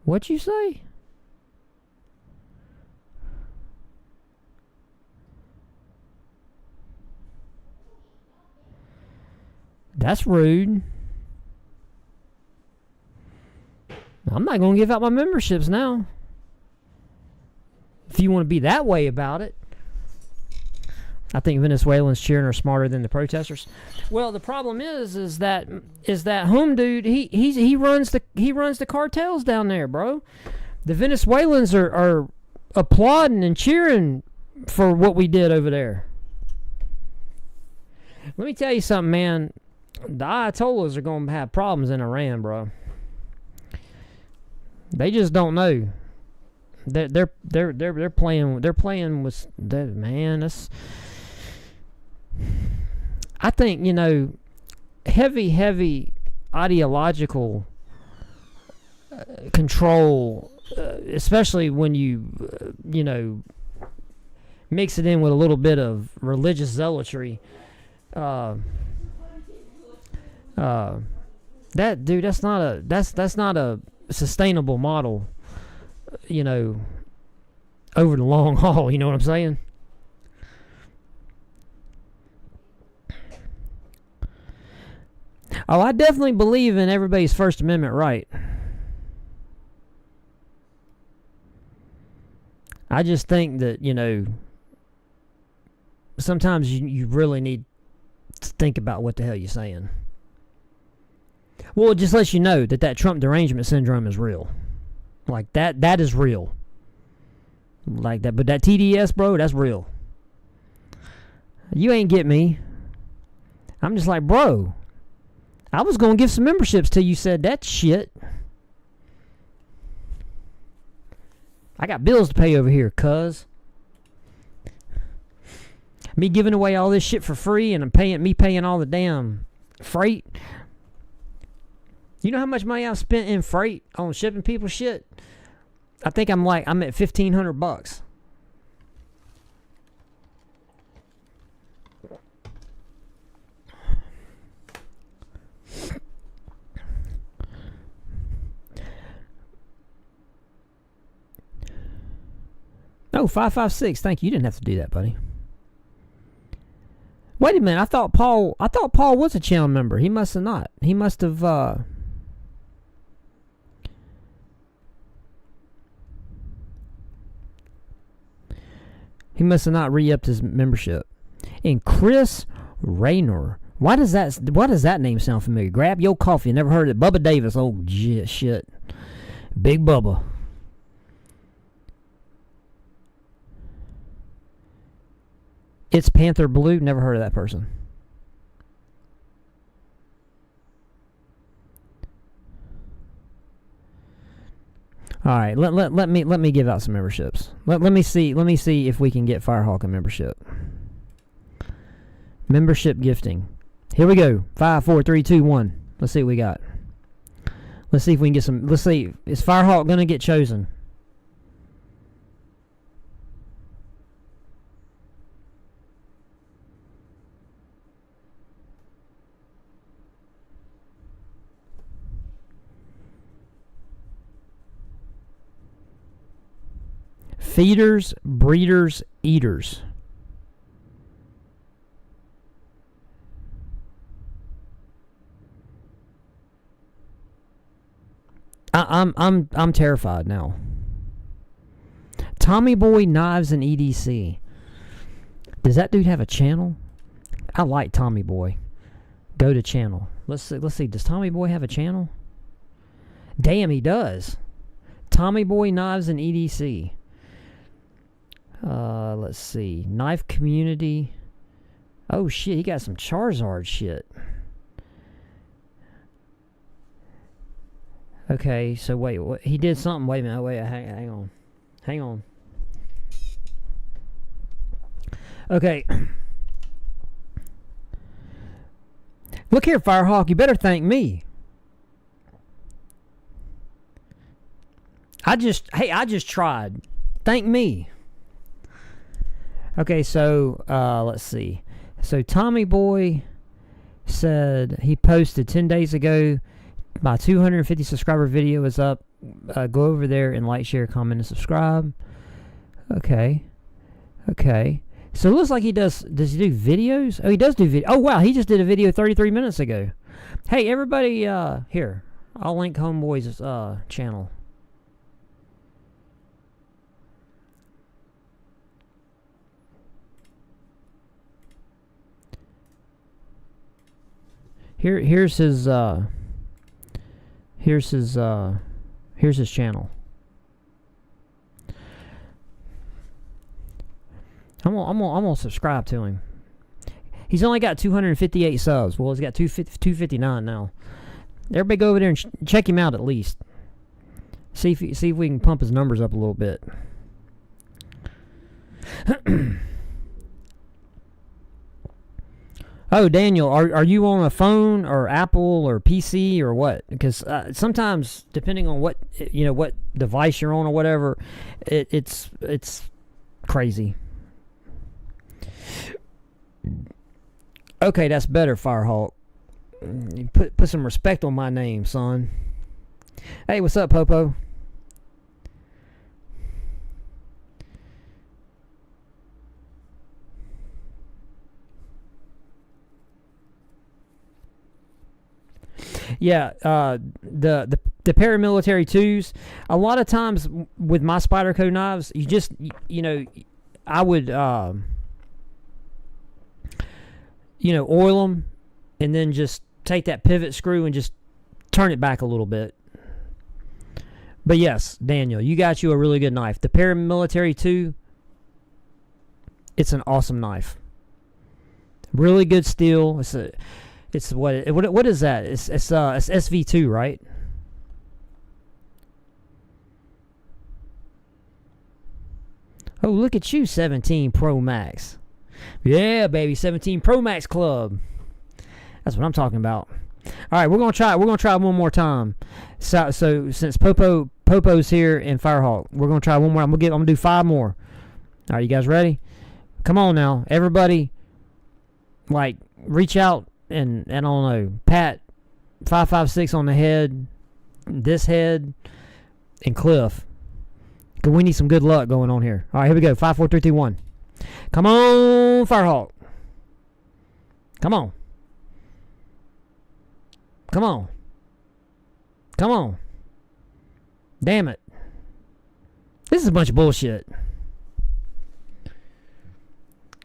What'd you say? That's rude. I'm not going to give out my memberships now. If you want to be that way about it. I think Venezuelans cheering are smarter than the protesters. Well, the problem is that home dude, he runs the cartels down there, bro. The Venezuelans are applauding and cheering for what we did over there. Let me tell you something, man. The Ayatollahs are going to have problems in Iran, bro. They just don't know. They're playing with that, man. That's. I think, heavy ideological control, especially when you mix it in with a little bit of religious zealotry. That's not a sustainable model, over the long haul. You know what I'm saying? Oh, I definitely believe in everybody's First Amendment right. I just think that, sometimes you really need to think about what the hell you're saying. Well, it just lets you know that Trump derangement syndrome is real. Like, that is real. Like that, but that TDS, bro, that's real. You ain't get me. I'm just like, bro, I was going to give some memberships till you said that shit. I got bills to pay over here, cuz. Me giving away all this shit for free, and I'm paying all the damn freight. You know how much money I've spent in freight on shipping people shit? I think I'm at $1,500. Oh, 556. Thank you. You didn't have to do that, buddy. Wait a minute. I thought Paul was a channel member. He must have not. He must have not re-upped his membership. And Chris Raynor. Why does that name sound familiar? Grab your coffee. Never heard it. Bubba Davis. Oh shit. Big Bubba. It's Panther Blue. Never heard of that person. All right, let me give out some memberships. Let me see if we can get Firehawk a membership. Membership gifting. Here we go. 5, 4, 3, 2, 1. Let's see what we got. Let's see if we can get some. Let's see. Is Firehawk going to get chosen? Feeders, breeders, eaters. I'm terrified now. Tommy Boy Knives and EDC. Does that dude have a channel? I like Tommy Boy. Go to channel. Let's see. Does Tommy Boy have a channel? Damn, he does. Tommy Boy Knives and EDC. Let's see. Knife community. Oh shit, he got some Charizard shit. Okay, so wait, what, he did something. Wait a minute. Wait, hang on. Hang on. Okay. Look here, Firehawk. You better thank me. I just tried. Thank me. Okay, so let's see. So Tommy Boy said he posted 10 days ago. My 250 subscriber video is up. Go over there and like, share, comment, and subscribe. Okay. Okay. So it looks like he does he do videos? Oh, he does do video. Oh, wow. He just did a video 33 minutes ago. Hey, everybody, here. I'll link Homeboy's channel. Here's his channel. I'm gonna subscribe to him. He's only got 258 subs. Well, he's got 259 now. Everybody go over there and check him out at least. See if we can pump his numbers up a little bit. Oh, Daniel, are you on a phone or Apple or PC or what? Because sometimes, depending on what device you're on or whatever, it's crazy. Okay, that's better, Firehawk. Put some respect on my name, son. Hey, what's up, Popo? Yeah, the paramilitary 2s, a lot of times with my Spyderco knives, you just, I would, oil them and then just take that pivot screw and just turn it back a little bit. But yes, Daniel, you got you a really good knife. The paramilitary 2, it's an awesome knife. Really good steel. It's what is that? It's SV2, right? Oh, look at you, 17 Pro Max. Yeah, baby, 17 Pro Max Club. That's what I'm talking about. All right, we're gonna try one more time. So since Popo's here and Firehawk, we're gonna try one more. I'm gonna do 5 more. All right, you guys ready? Come on now, everybody. Like, reach out. And I don't know, pat 556 on the head, this head, and Cliff. Cause we need some good luck going on here. All right, here we go. 5, 4, 3, 2, 1. Come on, Firehawk. Come on. Come on. Come on. Damn it. This is a bunch of bullshit.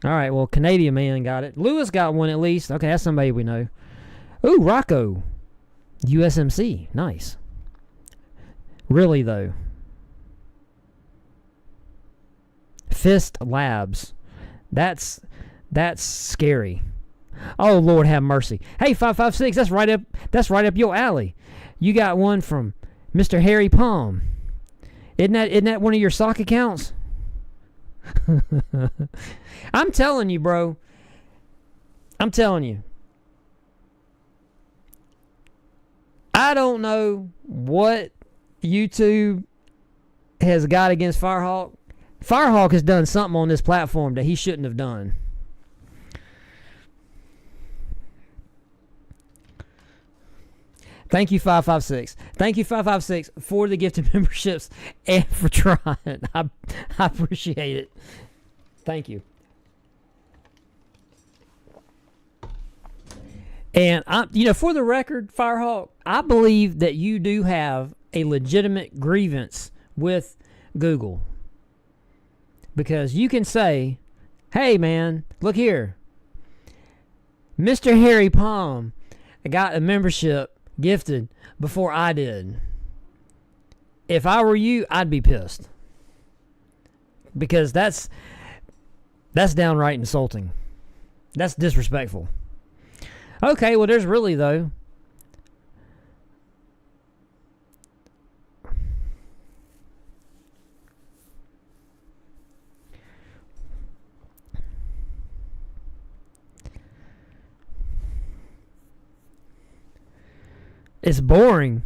All right, well, Canadian man got it. Lewis got one at least. Okay, that's somebody we know. Ooh, Rocco. USMC. Nice. Really, though. Fist Labs. That's scary. Oh, Lord have mercy. Hey, 556, that's right up your alley. You got one from Mr. Harry Palm. Isn't that one of your sock accounts? I'm telling you, bro. I'm telling you. I don't know what YouTube has got against Firehawk. Firehawk has done something on this platform that he shouldn't have done. Thank you, 556. Thank you, 556, for the gifted memberships and for trying. I appreciate it. Thank you. And, for the record, Firehawk, I believe that you do have a legitimate grievance with Google. Because you can say, hey, man, look here. Mr. Harry Palm got a membership gifted before I did. If I were you, I'd be pissed. Because that's downright insulting. That's disrespectful. Okay, well, there's really, though. It's boring.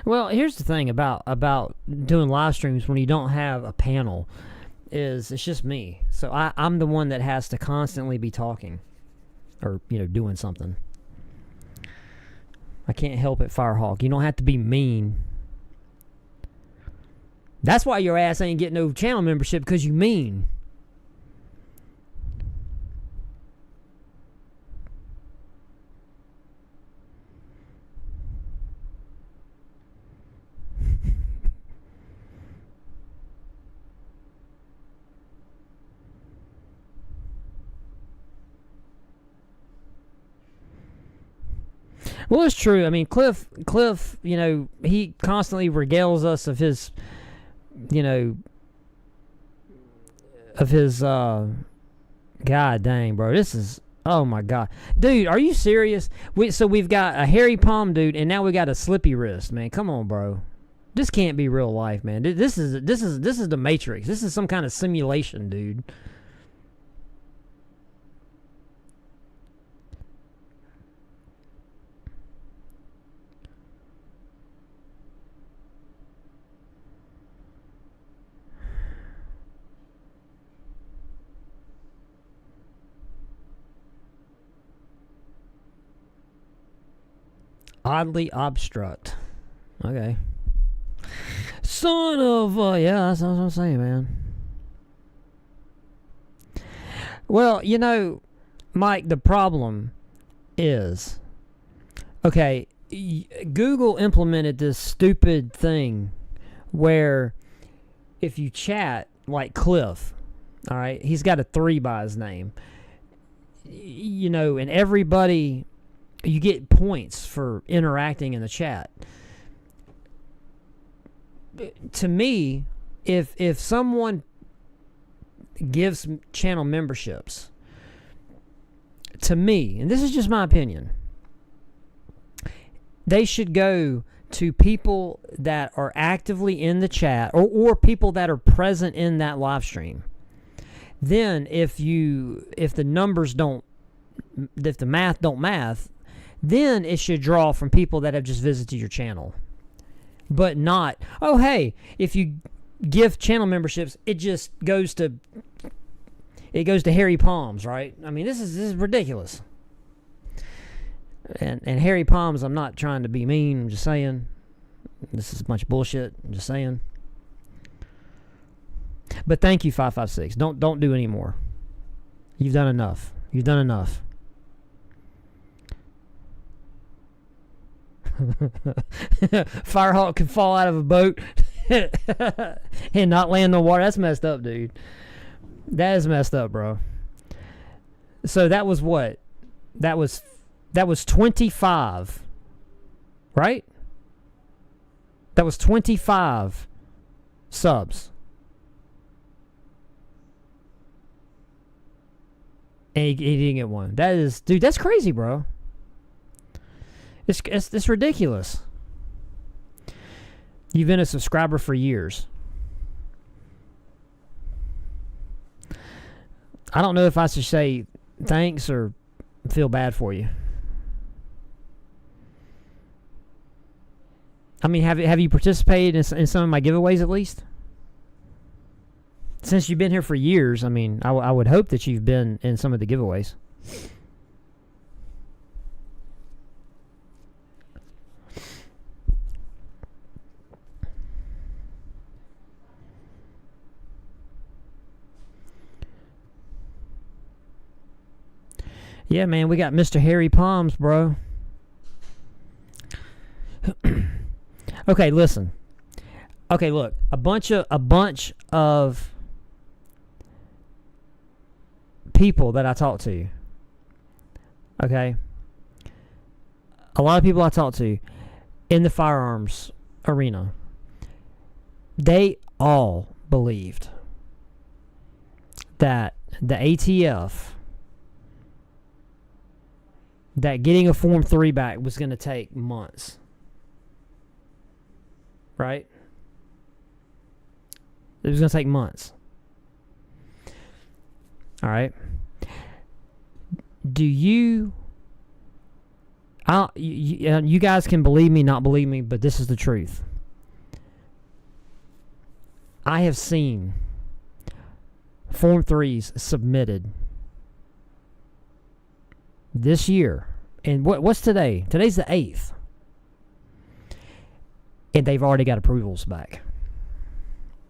Well, here's the thing about doing live streams when you don't have a panel. It's just me. So I'm the one that has to constantly be talking or, doing something. I can't help it, Firehawk. You don't have to be mean. That's why your ass ain't getting no channel membership, because you mean. Well, it's true. I mean, Cliff, he constantly regales us of his, God dang, bro. This is, oh my God. Dude, are you serious? So we've got a hairy palm dude, and now we got a slippy wrist, man. Come on, bro. This can't be real life, man. This is the Matrix. This is some kind of simulation, dude. Oddly obstruct. Okay. Son of yeah, that's what I'm saying, man. Well, Mike, the problem is, okay, Google implemented this stupid thing where if you chat, like Cliff, all right, he's got a 3 by his name, and everybody, you get points for interacting in the chat. To me, if someone gives channel memberships, to me, and this is just my opinion, they should go to people that are actively in the chat or people that are present in that live stream. Then if the numbers don't, if the math don't math, then it should draw from people that have just visited your channel. But not, oh, hey, if you give channel memberships, it just goes to Harry Palms, right? I mean, this is ridiculous. And Harry Palms, I'm not trying to be mean, I'm just saying. This is a bunch of bullshit, I'm just saying. But thank you, 556. Don't do any more. You've done enough. You've done enough. Firehawk can fall out of a boat and not land on water. That's messed up, dude. That is messed up, bro. So that was what? That was 25, right? That was 25 subs. And he didn't get one. That is, dude, that's crazy, bro. It's ridiculous. You've been a subscriber for years. I don't know if I should say thanks or feel bad for you. I mean, have you participated in some of my giveaways at least? Since you've been here for years, I mean, I would hope that you've been in some of the giveaways. Yeah, man, we got Mr. Harry Palms, bro. Okay, listen. Okay, look, a bunch of people that I talk to. Okay, a lot of people I talk to in the firearms arena. They all believed that the ATF, that getting a Form 3 back was going to take months. Right? It was going to take months. All right. Do you... you guys can believe me, not believe me, but this is the truth. I have seen Form 3s submitted this year. And what's today? Today's the 8th. And they've already got approvals back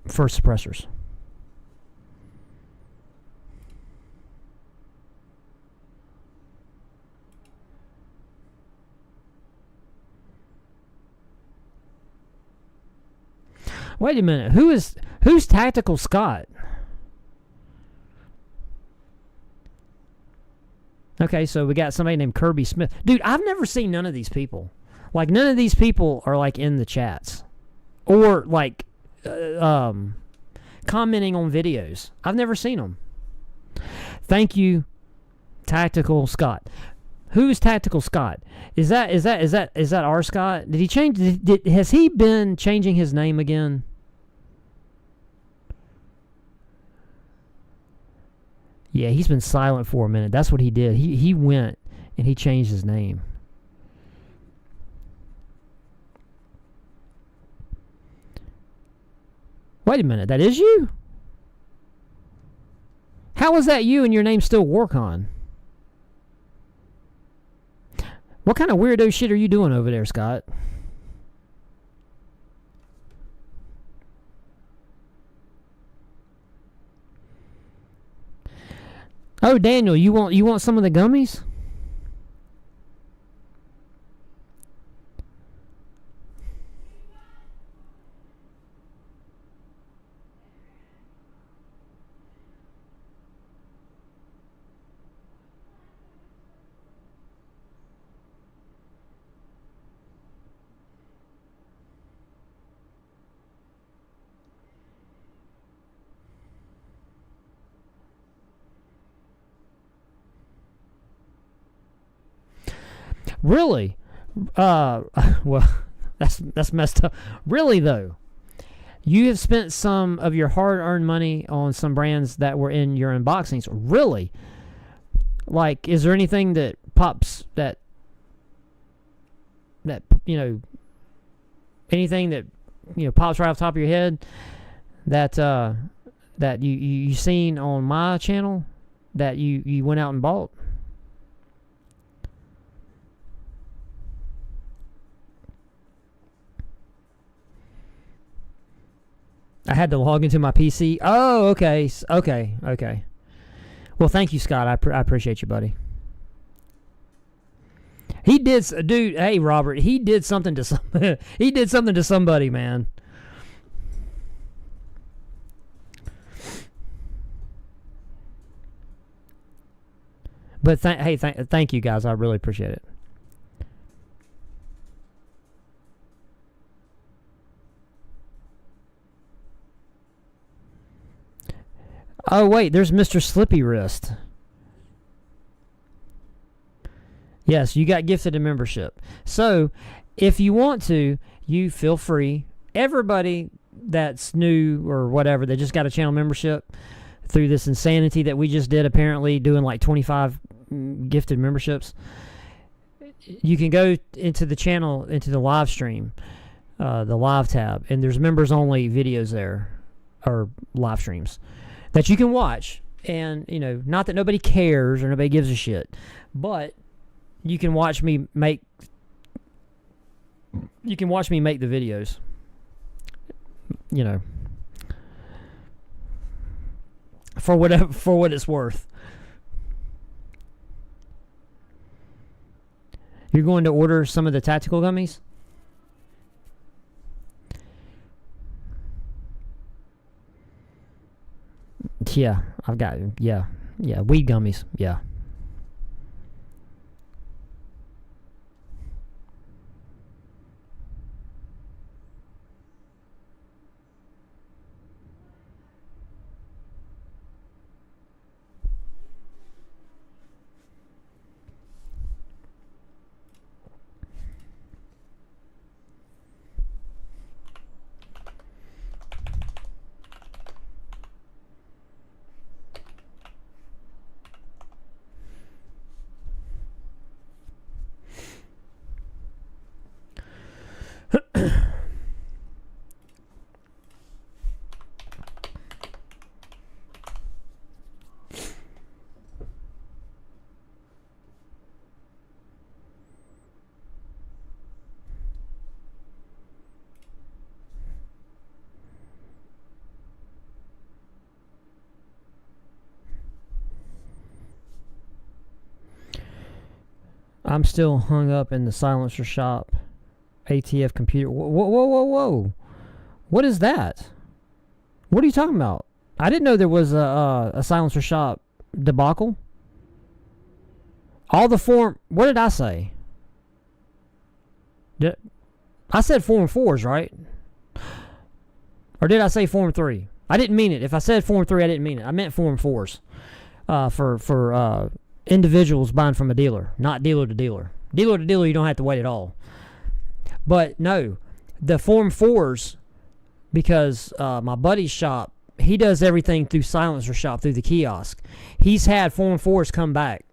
for suppressors. Wait a minute. Who's Tactical Scott? Okay, so we got somebody named Kirby Smith. Dude, I've never seen none of these people. Like, none of these people are, like, in the chats. Or, like, commenting on videos. I've never seen them. Thank you, Tactical Scott. Who is Tactical Scott? Is that our Scott? Did he change? Has he been changing his name again? Yeah, he's been silent for a minute. That's what he did. He went and he changed his name. Wait a minute, that is you? How is that you and your name's still Warcon? What kind of weirdo shit are you doing over there, Scott? Oh, Daniel, you want some of the gummies? Really? Well, that's messed up. Really, though, you have spent some of your hard-earned money on some brands that were in your unboxings. Really? Like, is there anything that pops that anything that pops right off the top of your head that that you seen on my channel that you went out and bought? I had to log into my PC. Oh, okay. Okay. Well, thank you, Scott. I appreciate you, buddy. He did, dude. Hey, Robert. He did something to he did something to somebody, man. But thank you, guys. I really appreciate it. Oh, wait, there's Mr. Slippy Wrist. Yes, you got gifted a membership. So, if you want to, you feel free. Everybody that's new or whatever, that just got a channel membership through this insanity that we just did, apparently doing like 25 gifted memberships, you can go into the channel, into the live stream, the live tab, and there's members only videos there, or live streams that you can watch. And, you know, not that nobody cares or nobody gives a shit, but you can watch me make the videos, you know, for what it's worth. You're going to order some of the tactical gummies? Yeah, I've got, yeah, weed gummies, yeah. I'm still hung up in the silencer shop. ATF computer. Whoa. What is that? What are you talking about? I didn't know there was a silencer shop debacle. All the form... What did I say? I said Form 4s, right? Or did I say Form 3? I didn't mean it. If I said Form 3, I didn't mean it. I meant Form 4s. For individuals buying from a dealer, not dealer to dealer. Dealer to dealer, you don't have to wait at all. But no, the Form 4s, because my buddy's shop, he does everything through Silencer Shop, through the kiosk. He's had Form 4s come back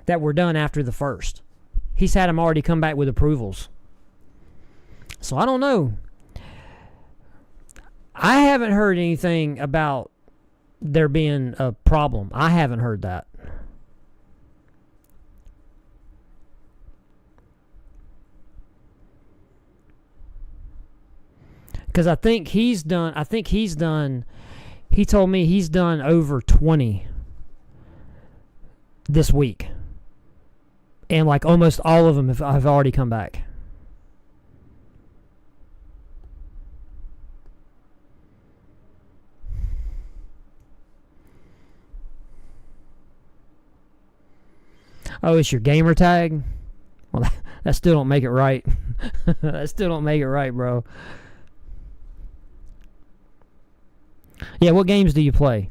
that were done after the first. He's had them already come back with approvals. So I don't know. I haven't heard anything about there being a problem. I haven't heard that. Because I think he's done, he told me he's done over 20 this week. And like almost all of them have already come back. Oh, it's your gamer tag? Well, that still don't make it right. That still don't make it right, bro. Yeah, what games do you play?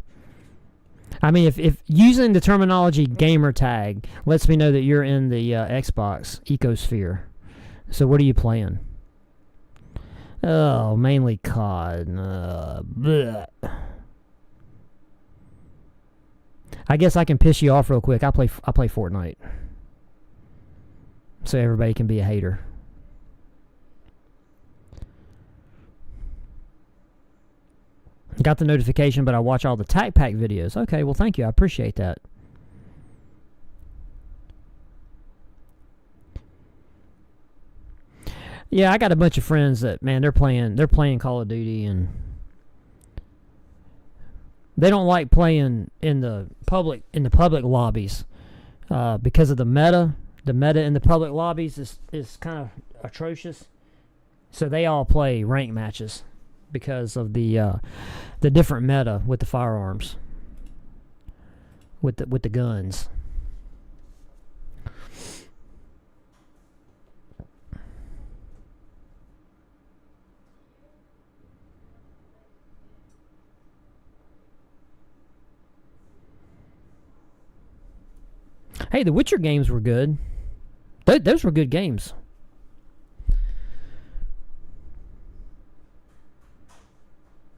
I mean, if using the terminology gamer tag lets me know that you're in the Xbox ecosphere. So what are you playing? Oh, mainly COD. I guess I can piss you off real quick. I play Fortnite. So everybody can be a hater. Got the notification, but I watch all the Tac Pack videos. Okay, well, thank you. I appreciate that. Yeah, I got a bunch of friends that, man, they're playing Call of Duty, and they don't like playing in the public lobbies because of the meta. The meta in the public lobbies is kind of atrocious. So they all play rank matches because of the different meta with the firearms, with the guns. Hey, the Witcher games were good. Those were good games.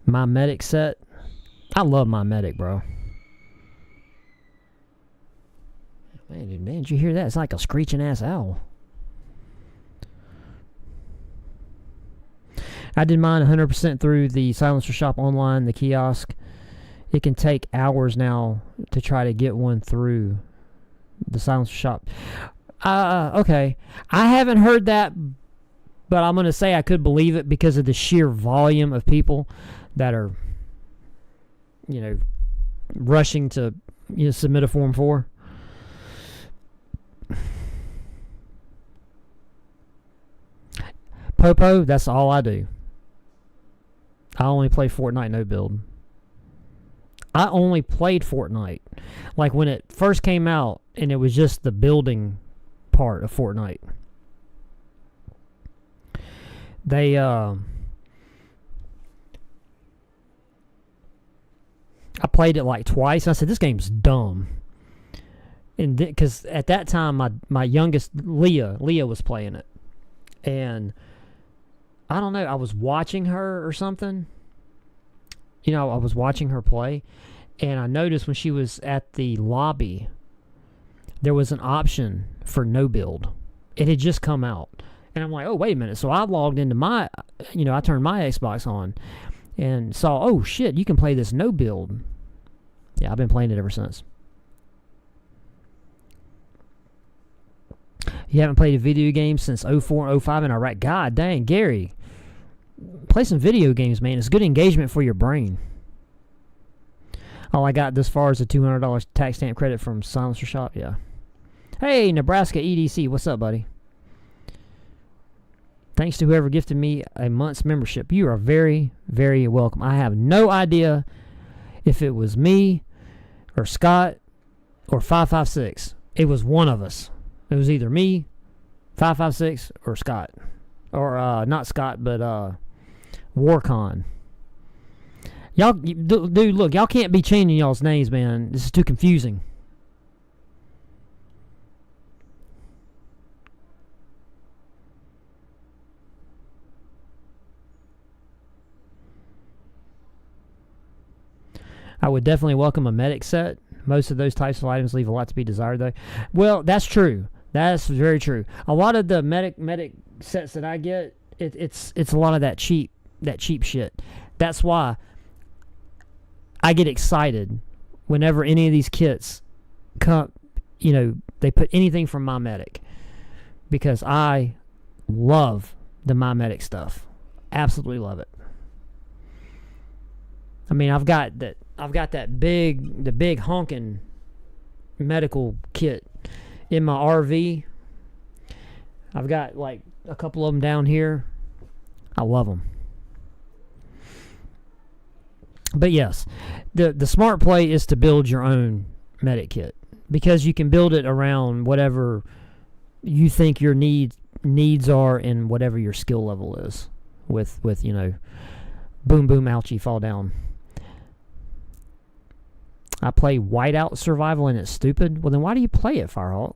My Medic set. I love My Medic, bro. Man, did you hear that? It's like a screeching ass owl. I did mine 100% through the Silencer Shop online, the kiosk. It can take hours now to try to get one through the Silencer Shop. Okay. I haven't heard that, but I'm going to say I could believe it because of the sheer volume of people that are, rushing to submit a Form 4. Popo, that's all I do. I only play Fortnite no build. I only played Fortnite like when it first came out and it was just the building part of Fortnite. I played it like twice and I said, this game's dumb. And because at that time my youngest Leah was playing it. And I don't know, I was watching her or something. I was watching her play, and I noticed when she was at the lobby, there was an option for no build. It had just come out. And I'm like, oh, wait a minute. So I logged into I turned my Xbox on and saw, oh, shit, you can play this no build. Yeah, I've been playing it ever since. You haven't played a video game since 04 and 05 in Iraq? God dang, Gary. Play some video games, man. It's good engagement for your brain. All I got this far is a $200 tax stamp credit from Silencer Shop. Yeah. Hey, Nebraska EDC. What's up, buddy? Thanks to whoever gifted me a month's membership. You are very, very welcome. I have no idea if it was me or Scott or 556. It was one of us. It was either me, 556, or Scott. Or, not Scott, but, Warcon. Y'all, dude, look, y'all can't be changing y'all's names, man. This is too confusing. I would definitely welcome a medic set. Most of those types of items leave a lot to be desired, though. Well, that's true. That's very true. A lot of the medic sets that I get, it's a lot of that cheap shit. That's why I get excited whenever any of these kits come, they put anything from My Medic, because I love the My Medic stuff. Absolutely love it. I mean, I've got the big honking medical kit in my RV. I've got like a couple of them down here. I love them. But yes, the smart play is to build your own medic kit, because you can build it around whatever you think your needs are and whatever your skill level is. With boom boom ouchie fall down. I play Whiteout Survival and it's stupid. Well, then why do you play it, Firehawk?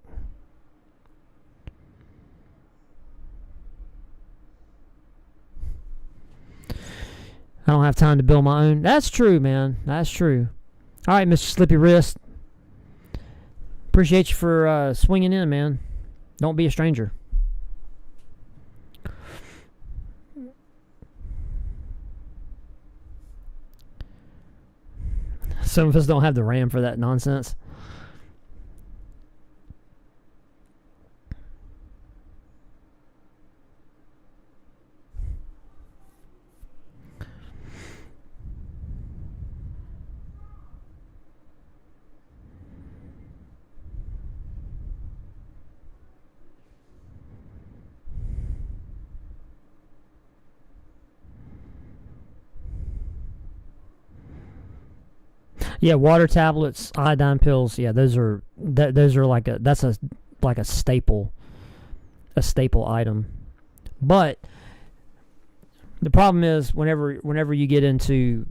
I don't have time to build my own. That's true, man. That's true. All right, Mr. Slippy Wrist. Appreciate you for swinging in, man. Don't be a stranger. Some of us don't have the RAM for that nonsense. Yeah, water tablets, iodine pills. Yeah, those are like a staple item. But the problem is whenever you get into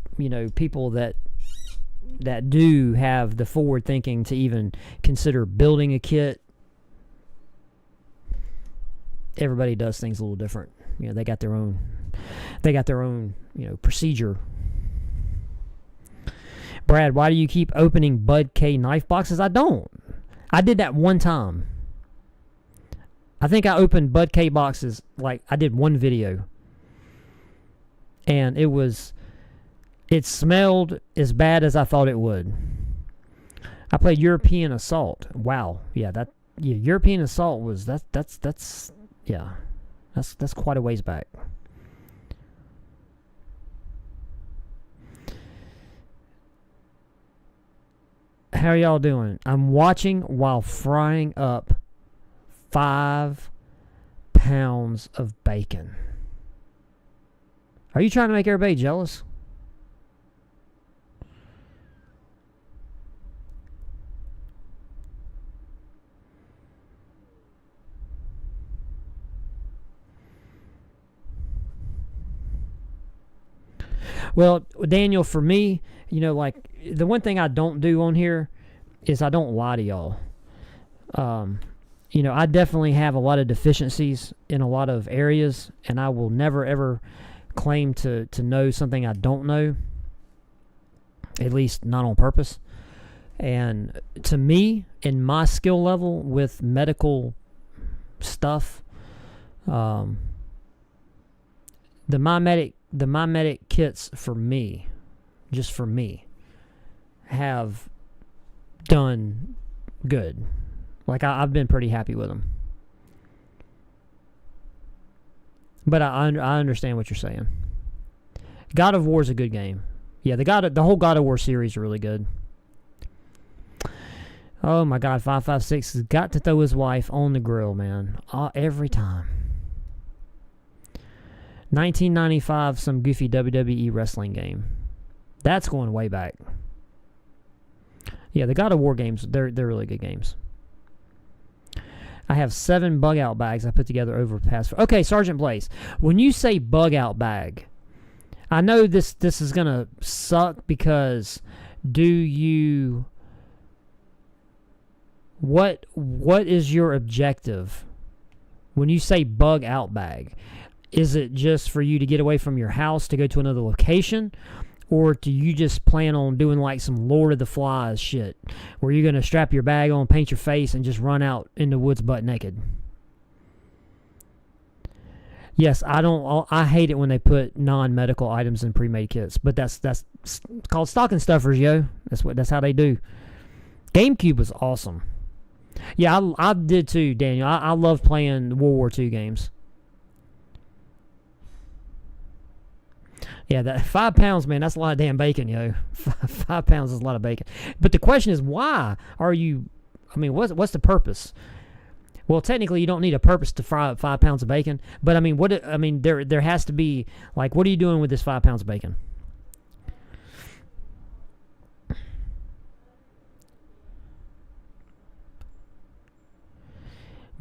people that that do have the forward thinking to even consider building a kit, everybody does things a little different. You know, they got their own, procedure. Brad, why do you keep opening Bud K knife boxes? I don't. I did that one time. I think I opened Bud K boxes, like, I did one video. And it smelled as bad as I thought it would. I played European Assault. Wow. Yeah, European Assault was, that's quite a ways back. How are y'all doing? I'm watching while frying up 5 pounds of bacon. Are you trying to make everybody jealous? Well, Daniel, for me, like, the one thing I don't do on here is I don't lie to y'all. I definitely have a lot of deficiencies in a lot of areas, and I will never, ever claim to know something I don't know, at least not on purpose. And to me, in my skill level with medical stuff, the MyMedic kits for me, just for me, have done good. Like, I've been pretty happy with them. But I understand what you're saying. God of War is a good game. Yeah, the whole God of War series are really good. Oh my God, 556 has got to throw his wife on the grill, man. Every time. 1995, some goofy WWE wrestling game. That's going way back. Yeah, the God of War games, they're really good games. I have 7 bug out bags I put together over the past. Okay, Sergeant Blaze, when you say bug out bag, I know this is gonna suck because what is your objective when you say bug out bag? Is it just for you to get away from your house to go to another location? Or do you just plan on doing like some Lord of the Flies shit where you're going to strap your bag on, paint your face, and just run out in the woods butt naked? Yes, I hate it when they put non-medical items in pre-made kits, but that's called stocking stuffers, yo. That's how they do. GameCube was awesome. Yeah, I did too, Daniel. I love playing World War II games. Yeah, that 5 pounds, man, that's a lot of damn bacon, yo. 5 pounds is a lot of bacon. But the question is, why are you, what's the purpose? Well, technically, you don't need a purpose to fry up 5 pounds of bacon. But, there has to be, like, what are you doing with this 5 pounds of bacon?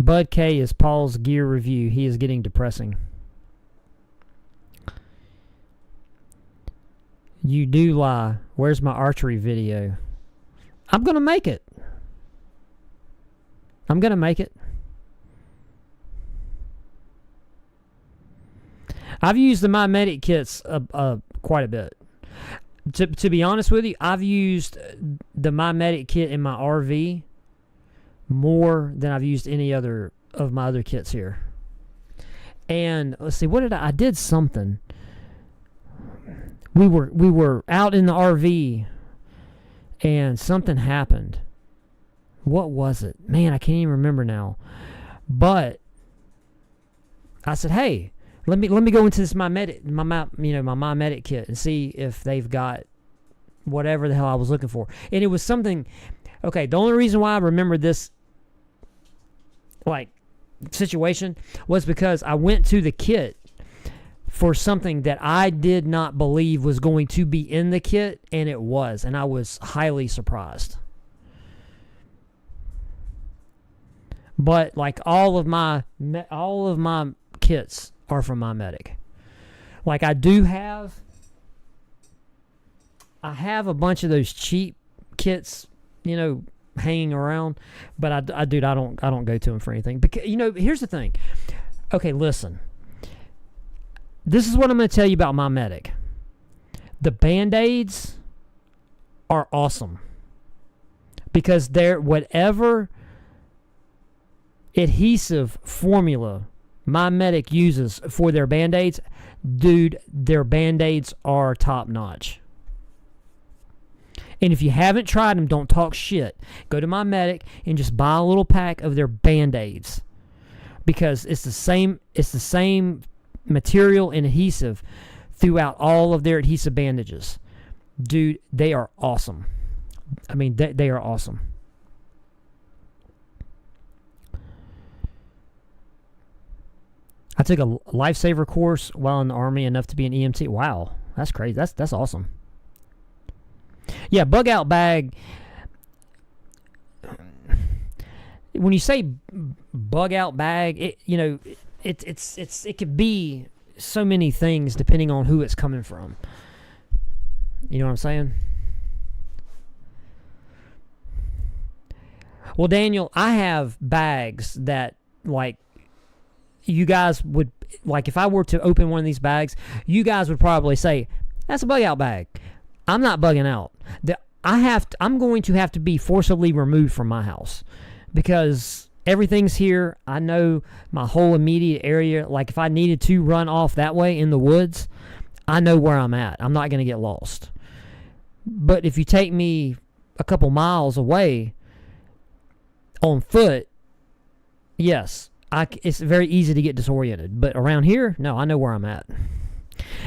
Bud K is Paul's gear review. He is getting depressing. You do lie. Where's my archery video? I'm going to make it. I've used the MyMedic kits quite a bit. To be honest with you, I've used the MyMedic kit in my RV more than I've used any other of my other kits here. And let's see, I did something. We were out in the RV and something happened. What was it? Man, I can't even remember now. But I said, "Hey, let me go into this my MyMedic kit and see if they've got whatever the hell I was looking for." And it was something. Okay, the only reason why I remember this situation was because I went to the kit for something that I did not believe was going to be in the kit, and it was, and I was highly surprised. But all of my kits are from MyMedic. Like, I do have I have a bunch of those cheap kits, hanging around, but I don't go to them for anything. Because here's the thing. Okay, listen. This is what I'm going to tell you about my Medic. The Band-Aids are awesome because they're whatever adhesive formula my Medic uses for their Band-Aids, dude, their Band-Aids are top notch. And if you haven't tried them, don't talk shit. Go to my Medic and just buy a little pack of their Band-Aids because it's the same material and adhesive throughout all of their adhesive bandages. Dude, they are awesome. I mean, they are awesome. I took a lifesaver course while in the Army, enough to be an EMT. Wow, that's crazy. That's awesome. Yeah, bug out bag. When you say bug out bag, it could be so many things depending on who it's coming from. You know what I'm saying? Well, Daniel, I have bags that, like, you guys would, like, if I were to open one of these bags, you guys would probably say, that's a bug out bag. I'm not bugging out. I'm going to have to be forcibly removed from my house because everything's here. I know my whole immediate area. Like, if I needed to run off that way in the woods, I know where I'm at. I'm not going to get lost. But if you take me a couple miles away on foot, yes, it's very easy to get disoriented. But around here, no, I know where I'm at.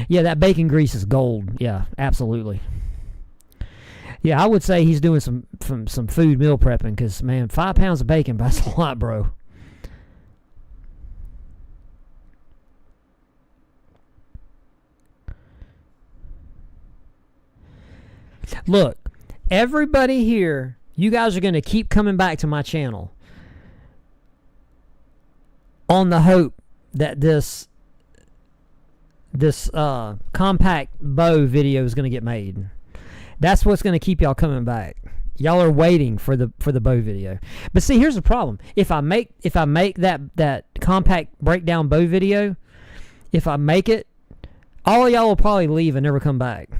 Yeah, that bacon grease is gold. Yeah, absolutely. Yeah, I would say he's doing some food meal prepping because, man, 5 pounds of bacon, that's a lot, bro. Look, everybody here, you guys are going to keep coming back to my channel on the hope that this compact bow video is going to get made. That's what's going to keep y'all coming back. Y'all are waiting for the bow video. But see, here's the problem. If I make that compact breakdown bow video, if I make it, all of y'all will probably leave and never come back.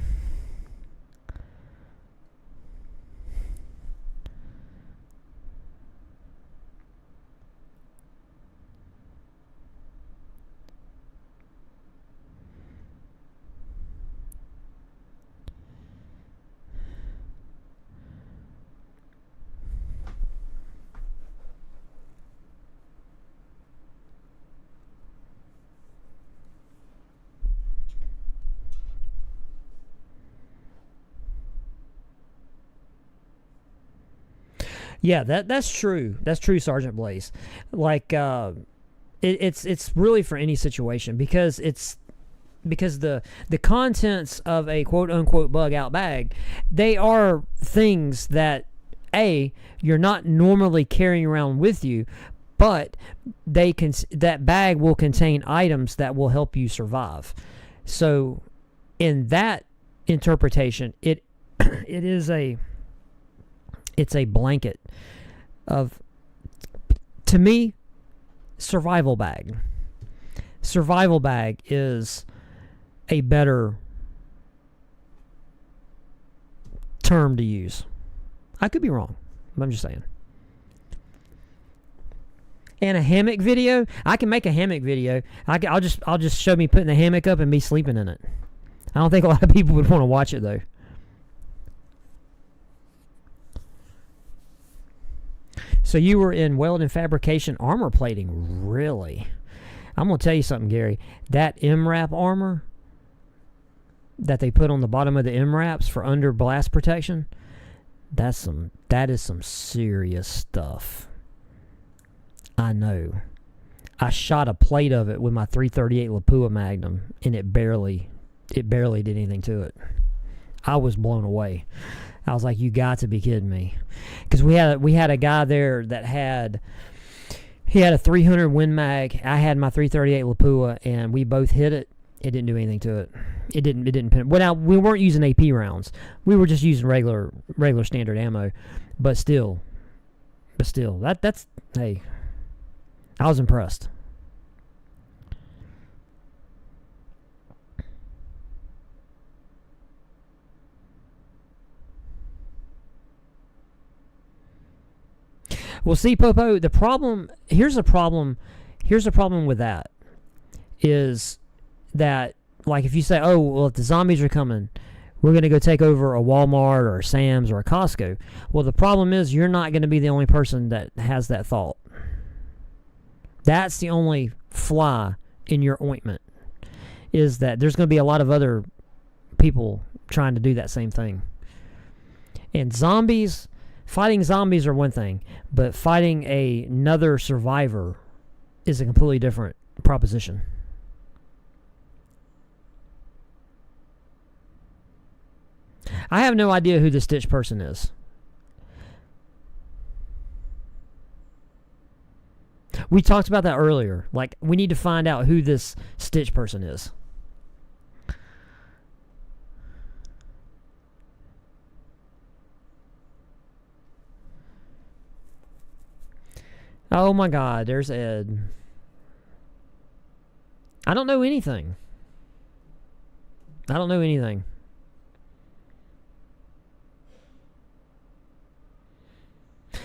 Yeah, that's true. That's true, Sergeant Blaze. Like, it's really for any situation because the contents of a quote unquote bug out bag, they are things that you're not normally carrying around with you, but that bag will contain items that will help you survive. So, in that interpretation, it's a blanket of, to me, survival bag. Survival bag is a better term to use. I could be wrong, but I'm just saying. And a hammock video, I can make a hammock video. I'll just show me putting the hammock up and me sleeping in it. I don't think a lot of people would want to watch it though. So you were in weld and fabrication armor plating, really? I'm going to tell you something, Gary. That MRAP armor that they put on the bottom of the MRAPs for under blast protection, that is some serious stuff. I know. I shot a plate of it with my .338 Lapua Magnum, and it barely did anything to it. I was blown away. I was like, you got to be kidding me. Because we had a guy there that had a 300 Win Mag. I had my .338 Lapua, and we both hit it, It didn't do anything to it. It didn't pen. Well, now we weren't using AP rounds. We were just using regular standard ammo. But still, that's hey. I was impressed. Well, see, Popo, here's the problem with that, is that, like, if you say, oh, well, if the zombies are coming, we're going to go take over a Walmart or a Sam's or a Costco. Well, the problem is you're not going to be the only person that has that thought. That's the only fly in your ointment, is that there's going to be a lot of other people trying to do that same thing. And fighting zombies are one thing, but fighting another survivor is a completely different proposition. I have no idea who the Stitch person is. We talked about that earlier. Like, we need to find out who this Stitch person is. Oh my God, there's Ed. I don't know anything.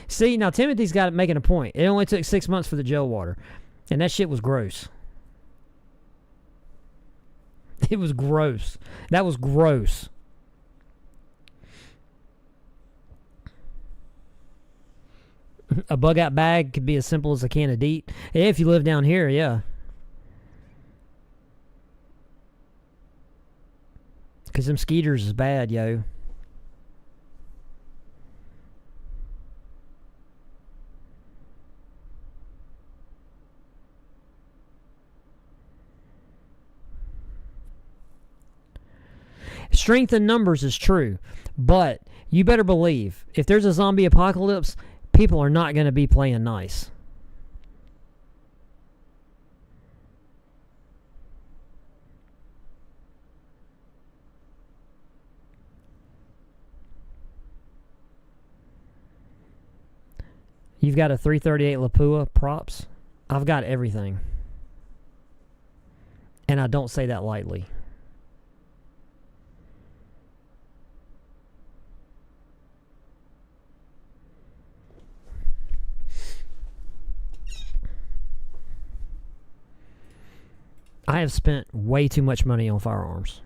See, now Timothy's got it making a point. It only took 6 months for the gel water. And that shit was gross. It was gross. That was gross. A bug out bag could be as simple as a can of DEET. Yeah, if you live down here, yeah. Because them skeeters is bad, yo. Strength in numbers is true, but you better believe, if there's a zombie apocalypse, people are not going to be playing nice. You've got a 338 Lapua props. I've got everything. And I don't say that lightly. I have spent way too much money on firearms.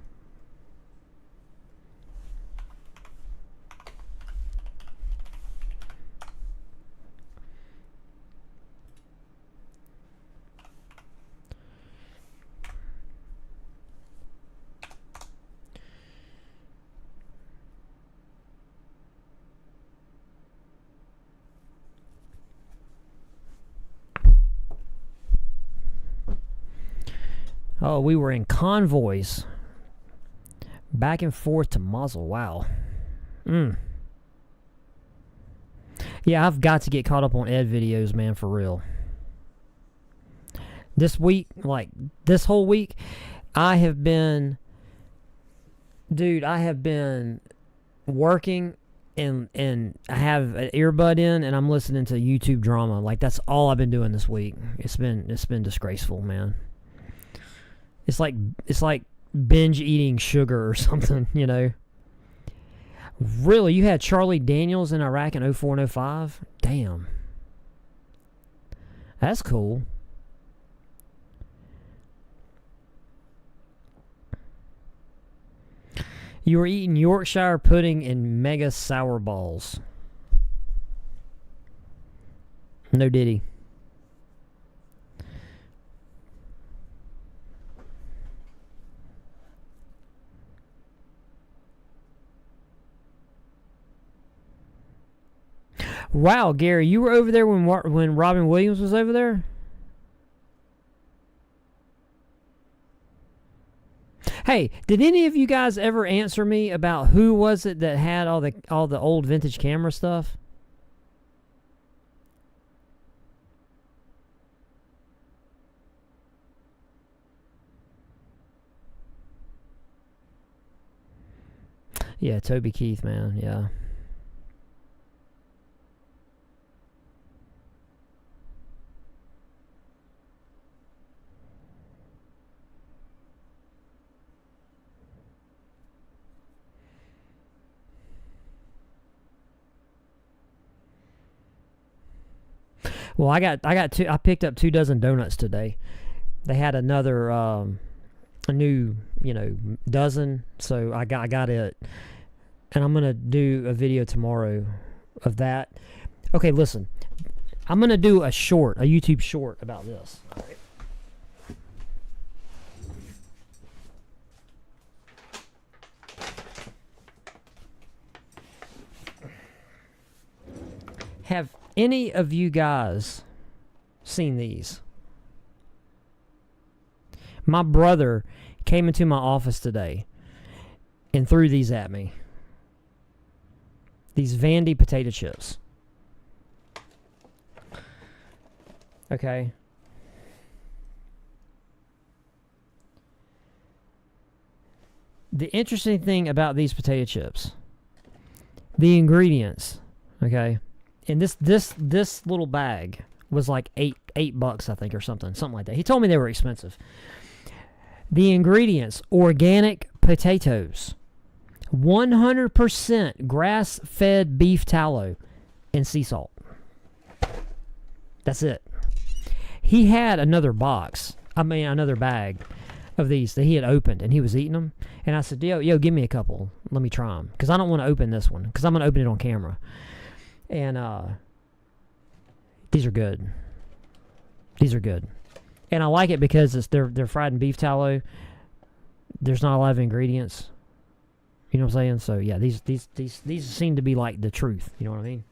Oh, we were in convoys back and forth to Mosul. Wow. Yeah, I've got to get caught up on Ed videos, man, for real. This week, like this whole week, I have been working and I have an earbud in and I'm listening to YouTube drama. Like, that's all I've been doing this week. It's been disgraceful, man. It's like binge eating sugar or something, you know. Really, you had Charlie Daniels in Iraq in 04 and 05? Damn. That's cool. You were eating Yorkshire pudding and mega sour balls. No diddy. Wow, Gary, you were over there when Robin Williams was over there? Hey, did any of you guys ever answer me about who was it that had all the old vintage camera stuff? Yeah, Toby Keith, man. Yeah. Well, I picked up 2 dozen donuts today. They had another a new, dozen, so I got it. And I'm going to do a video tomorrow of that. Okay, listen. I'm going to do a YouTube short about this. All right. Have any of you guys seen these? My brother came into my office today and threw these at me. These Vandy potato chips. Okay. The interesting thing about these potato chips, the ingredients, okay? And this little bag was like $8, I think, or something like that. He told me they were expensive. The ingredients: organic potatoes, 100% grass-fed beef tallow, and sea salt. That's it. He had another bag of these that he had opened, and he was eating them. And I said, yo, give me a couple. Let me try them. Because I don't want to open this one, because I'm going to open it on camera. And these are good. These are good. And I like it because they're fried in beef tallow. There's not a lot of ingredients. You know what I'm saying? So yeah, these seem to be like the truth. You know what I mean?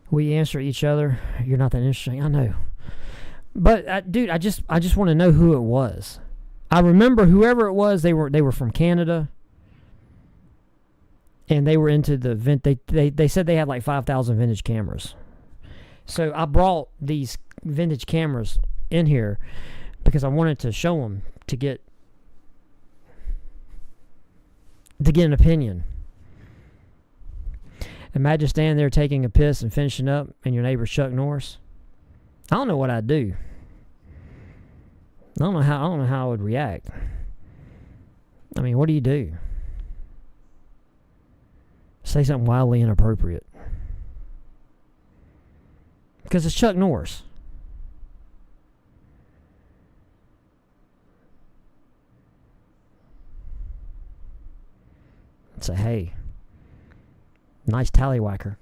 We answer each other. You're not that interesting. I know. But dude, I just want to know who it was. I remember whoever it was. They were from Canada, and they were into the They said they had like 5,000 vintage cameras. So I brought these vintage cameras in here because I wanted to show them to get an opinion. Imagine standing there taking a piss and finishing up, and your neighbor's Chuck Norris. I don't know what I'd do. I don't know how I would react. I mean, what do you do? Say something wildly inappropriate. Because it's Chuck Norris. Say, hey, nice tallywhacker.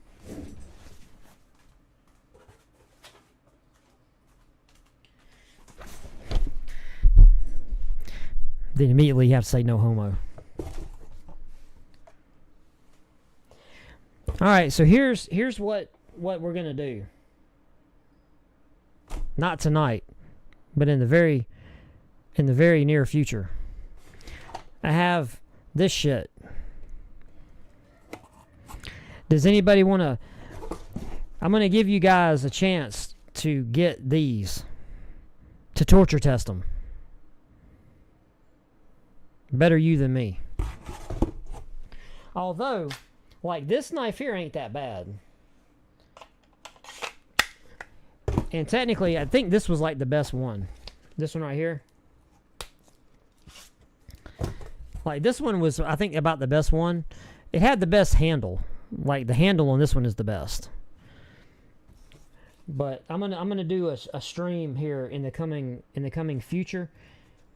Then immediately you have to say no homo. Alright, so here's what we're gonna do. Not tonight, but in the very near future. I have this shit. Does anybody want to... I'm going to give you guys a chance to get these. To torture test them. Better you than me. Although, like, this knife here ain't that bad. And technically, I think this was like the best one. This one right here. Like, this one was, I think, about the best one. It had the best handle. Like, the handle on this one is the best. But I'm gonna do a stream here in the coming future,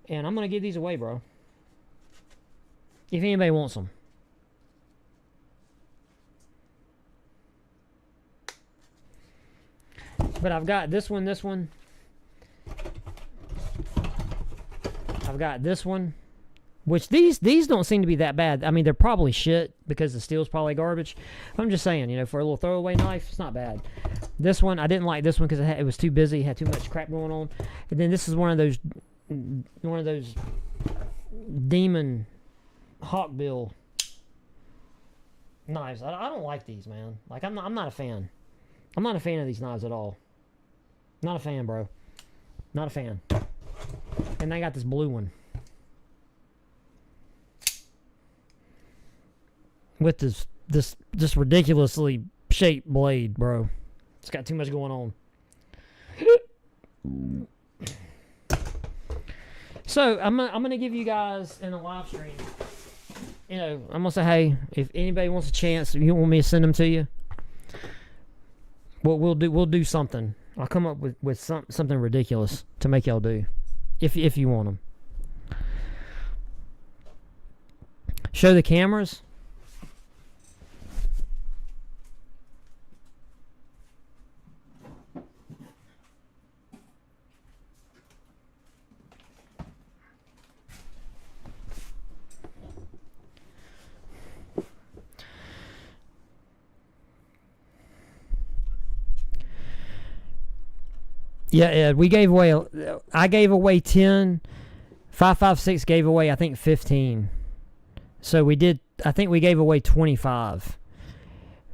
and I'm gonna give these away, bro. If anybody wants them. But I've got this one. I've got this one. Which these don't seem to be that bad. I mean, they're probably shit because the steel's probably garbage. I'm just saying, for a little throwaway knife, it's not bad. This one, I didn't like this one because it was too busy, had too much crap going on. And then this is one of those demon hawkbill knives. I don't like these, man. Like, I'm not a fan. I'm not a fan of these knives at all. Not a fan, bro. Not a fan. And I got this blue one. With this ridiculously shaped blade, bro. It's got too much going on. So I'm gonna give you guys in the live stream. You know, I'm gonna say, hey, if anybody wants a chance, you want me to send them to you. We'll do something. I'll come up with something ridiculous to make y'all do, if you want them. Show the cameras. Yeah, Ed, we gave away, I gave away 10, 556 gave away, I think, 15. So we did, I think we gave away 25,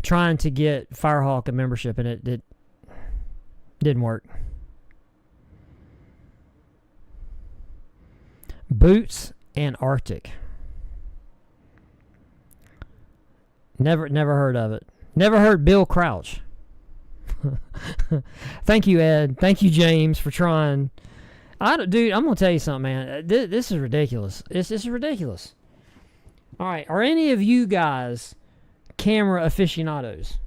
trying to get Firehawk a membership, and it didn't work. Boots and Arctic. Never heard of it. Never heard Bill Crouch. Thank you, Ed. Thank you, James, for trying. Dude, I'm gonna tell you something, man. This is ridiculous. This is ridiculous. All right, are any of you guys camera aficionados?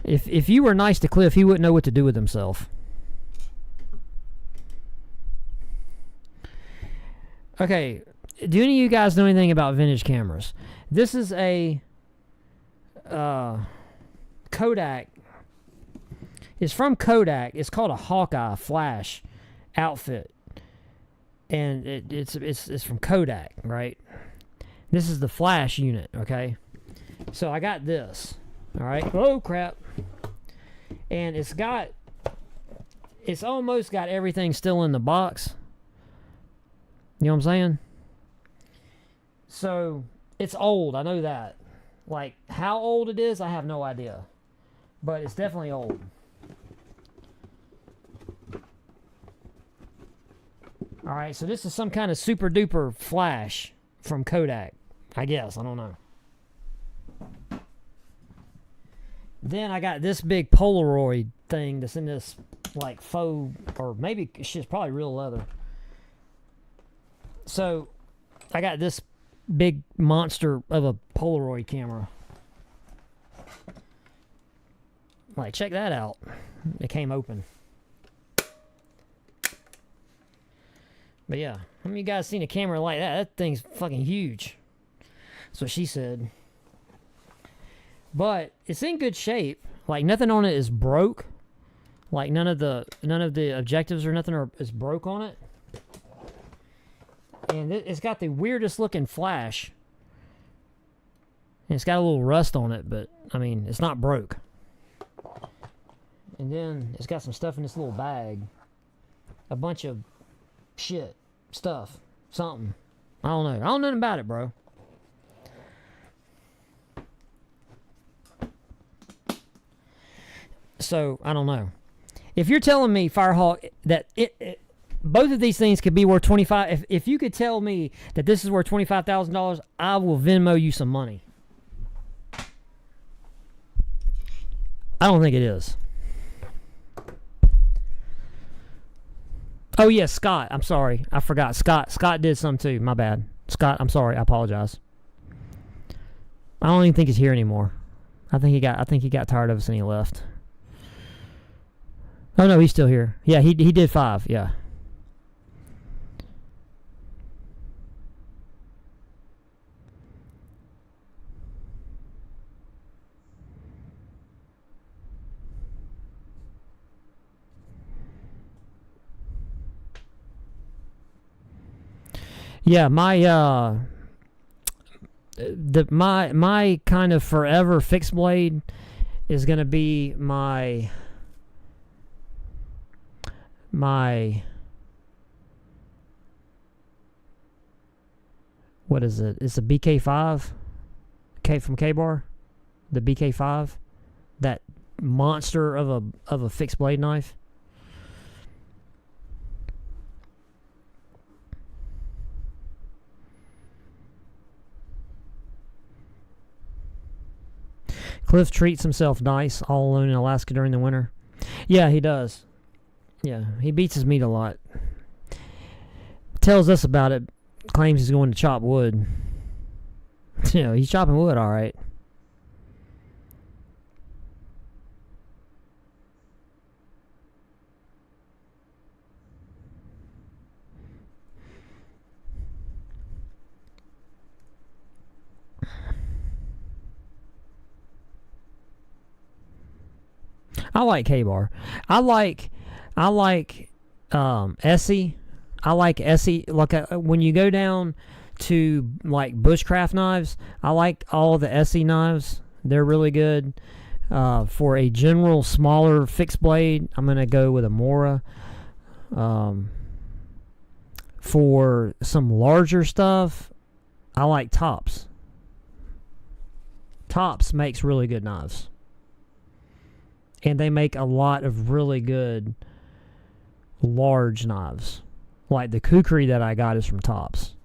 If you were nice to Cliff, he wouldn't know what to do with himself. Okay, do any of you guys know anything about vintage cameras? This is a Kodak. It's from Kodak. It's called a Hawkeye flash outfit, and it's from Kodak, right? This is the flash unit, okay? So I got this, all right? Oh crap! And it's almost got everything still in the box. You know what I'm saying? So it's old. I know that. Like, how old it is, I have no idea. But it's definitely old. Alright, so this is some kind of super duper flash from Kodak. I guess. I don't know. Then I got this big Polaroid thing that's in this, like, faux, or maybe it's probably real leather. So, I got this big monster of a Polaroid camera. Like, check that out. It came open. But yeah, how many of you guys seen a camera like that? That thing's fucking huge. That's what she said. But it's in good shape. Like, nothing on it is broke. Like, none of the objectives or nothing is broke on it. And it's got the weirdest looking flash. And it's got a little rust on it, but, I mean, it's not broke. And then it's got some stuff in this little bag. A bunch of shit. Stuff. Something. I don't know. I don't know nothing about it, bro. So, I don't know. If you're telling me, Firehawk, that both of these things could be worth $25. If you could tell me that this is worth $25,000, I will Venmo you some money. I don't think it is. Oh yeah, Scott. I'm sorry, I forgot. Scott did some too. My bad, Scott. I'm sorry. I apologize. I don't even think he's here anymore. I think he got tired of us and he left. Oh no, he's still here. Yeah, he did 5. Yeah. Yeah, my kind of forever fixed blade is gonna be my what is it? It's a BK5 from K-Bar. The BK5, that monster of a fixed blade knife. Cliff treats himself nice all alone in Alaska during the winter. Yeah, he does. Yeah, he beats his meat a lot. Tells us about it. Claims he's going to chop wood. You know, he's chopping wood, all right. I like K-Bar. I like Essie. I like Essie. Like when you go down to like bushcraft knives, I like all the Essie knives. They're really good. For a general smaller fixed blade, I'm gonna go with a Mora. For some larger stuff, I like Tops. Tops makes really good knives. And they make a lot of really good large knives. Like the kukri that I got is from Tops.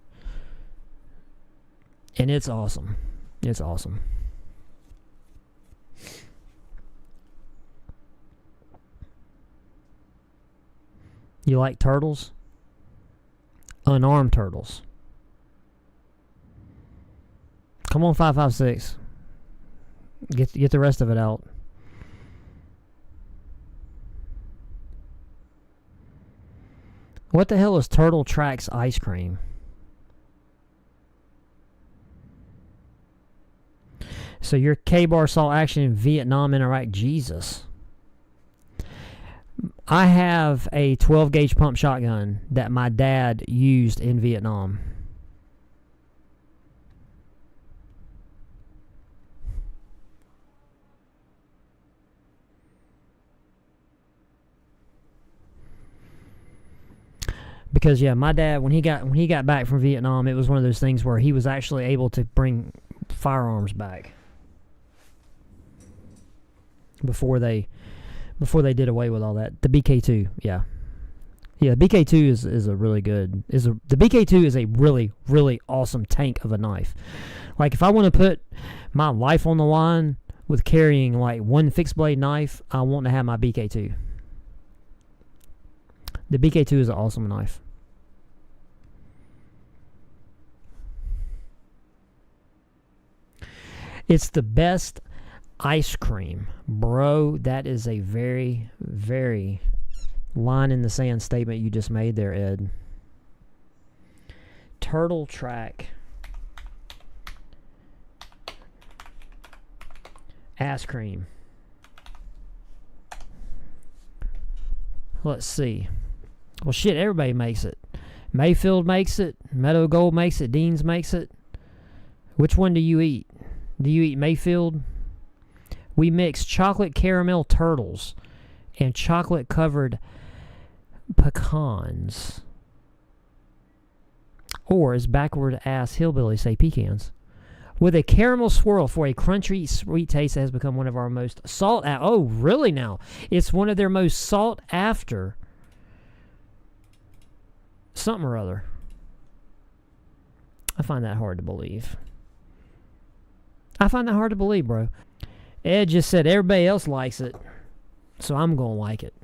And it's awesome. It's awesome. You like turtles? Unarmed turtles. Come on, 556. Get the rest of it out. What the hell is Turtle Tracks ice cream? So your K-Bar saw action in Vietnam and Iraq. Jesus. I have a 12 gauge pump shotgun that my dad used in Vietnam. Because yeah, my dad when he got back from Vietnam, it was one of those things where he was actually able to bring firearms back before they did away with all that. The BK2, yeah. Yeah, the BK2 is a really good the BK2 is a really, really awesome tank of a knife. Like if I want to put my life on the line with carrying like one fixed blade knife, I want to have my BK2. The BK2 is an awesome knife. It's the best ice cream. Bro, that is a very, very line in the sand statement you just made there, Ed. Turtle Track. Ice cream. Let's see. Well, shit, everybody makes it. Mayfield makes it. Meadow Gold makes it. Dean's makes it. Which one do you eat? Do you eat Mayfield? We mix chocolate caramel turtles and chocolate covered pecans. Or, as backward ass hillbillies say, pecans. With a caramel swirl for a crunchy, sweet taste that has become one of our most sought after. Oh, really now? It's one of their most sought after something or other. I find that hard to believe. Bro. Ed just said everybody else likes it, so I'm going to like it.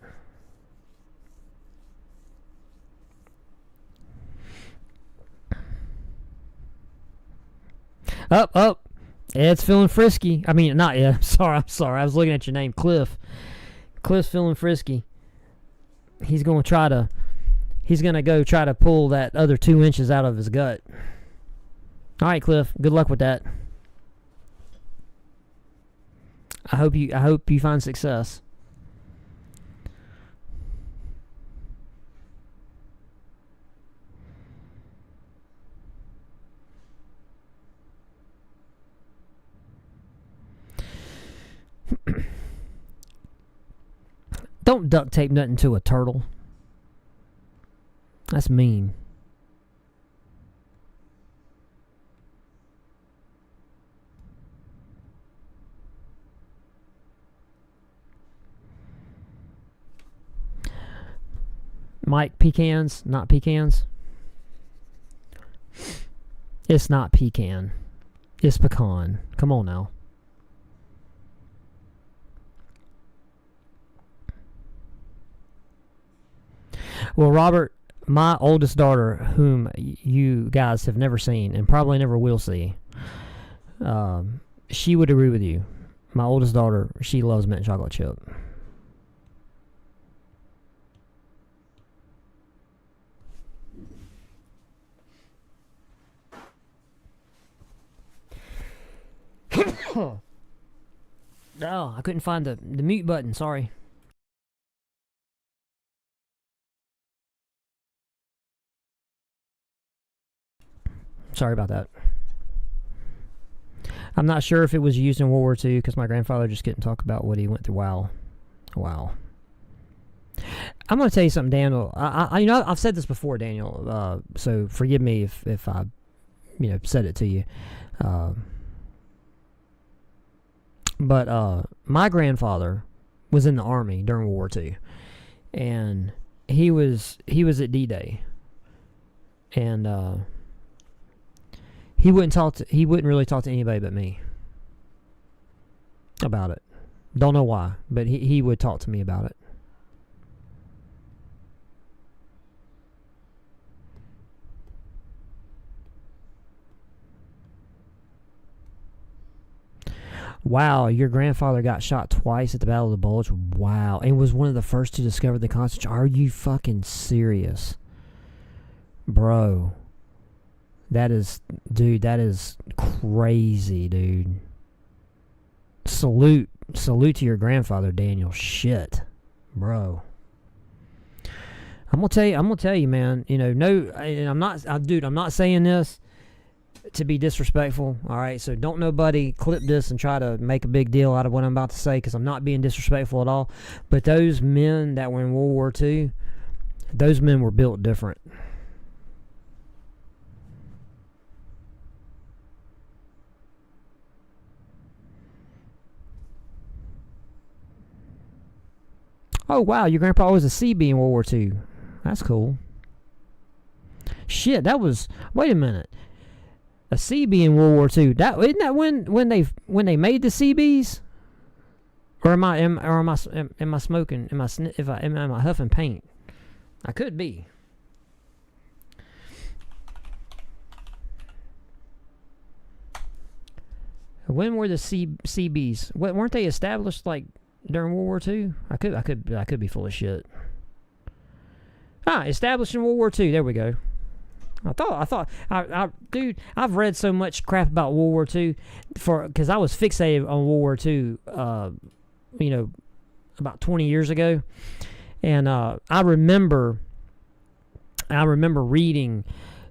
Up. Ed's feeling frisky. I mean, not Ed. I'm sorry. I was looking at your name, Cliff. Cliff's feeling frisky. He's going to go try to pull that other 2 inches out of his gut. All right, Cliff. Good luck with that. I hope you find success. Don't duct tape nothing to a turtle. That's mean. Mike, pecans, not pecans. It's not pecan. It's pecan. Come on now. Well, Robert, my oldest daughter, whom you guys have never seen and probably never will see, she would agree with you. My oldest daughter, she loves mint chocolate chip. Oh, I couldn't find the mute button. Sorry. Sorry about that. I'm not sure if it was used in World War II because my grandfather just couldn't talk about what he went through. Wow. I'm going to tell you something, Daniel. I've said this before, Daniel. So forgive me if I, said it to you. But my grandfather was in the Army during World War II, and he was at D-Day, and he wouldn't really talk to anybody but me about it. Don't know why, but he would talk to me about it. Wow, your grandfather got shot twice at the Battle of the Bulge. Wow, and was one of the first to discover the concentration. Are you fucking serious, bro? That is crazy, dude. Salute to your grandfather, Daniel. Shit, bro. I'm gonna tell you, man. I'm not saying this to be disrespectful, all right? So don't nobody clip this and try to make a big deal out of what I'm about to say, because I'm not being disrespectful at all. But those men that were in World War II, those men were built different. Oh, wow, your grandpa was a CB in World War II. That's cool. Shit, that was... Wait a minute. A CB in World War II. Isn't that when they made the CBs? Or am I smoking? Am I huffing paint? I could be. When were the CBs? Weren't they established like during World War II? I could be full of shit. Established in World War II. There we go. Dude, I've read so much crap about World War II because I was fixated on World War II, about 20 years ago, and I remember reading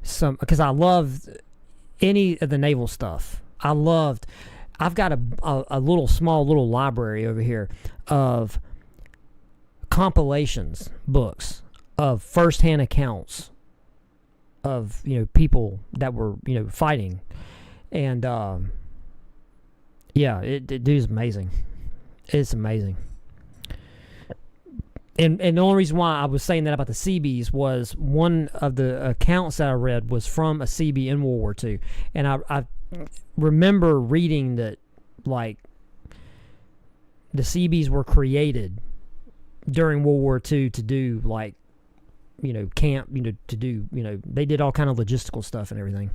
some, because I loved any of the naval stuff. I've got a small little library over here of compilations books of first-hand accounts of people that were fighting, and it is amazing. It's amazing. And the only reason why I was saying that about the CBs was one of the accounts that I read was from a CB in World War II, and I remember reading that like the CBs were created during World War II to do like camp, to do, they did all kind of logistical stuff and everything.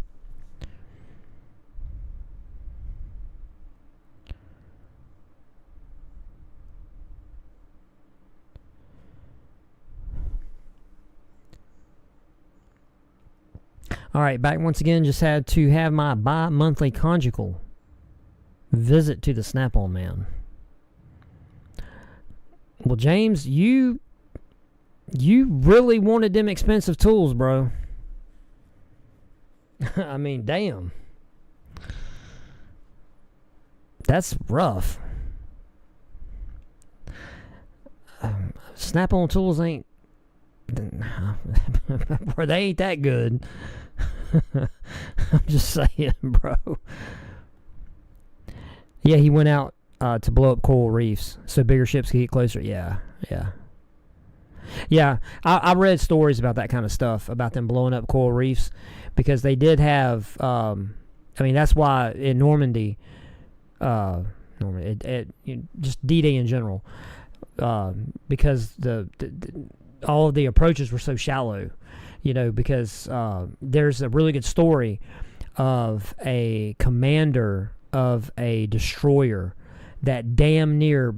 All right, back once again. Just had to have my bi-monthly conjugal visit to the Snap-on Man. Well, James, you really wanted them expensive tools, bro. I mean, damn. That's rough. Snap-on tools ain't... Bro, they ain't that good. I'm just saying, bro. Yeah, he went out to blow up coral reefs so bigger ships could get closer. Yeah. Yeah, I read stories about that kind of stuff, about them blowing up coral reefs, because they did have. I mean, that's why in Normandy, just D-Day in general, because all of the approaches were so shallow, because there's a really good story of a commander of a destroyer that damn near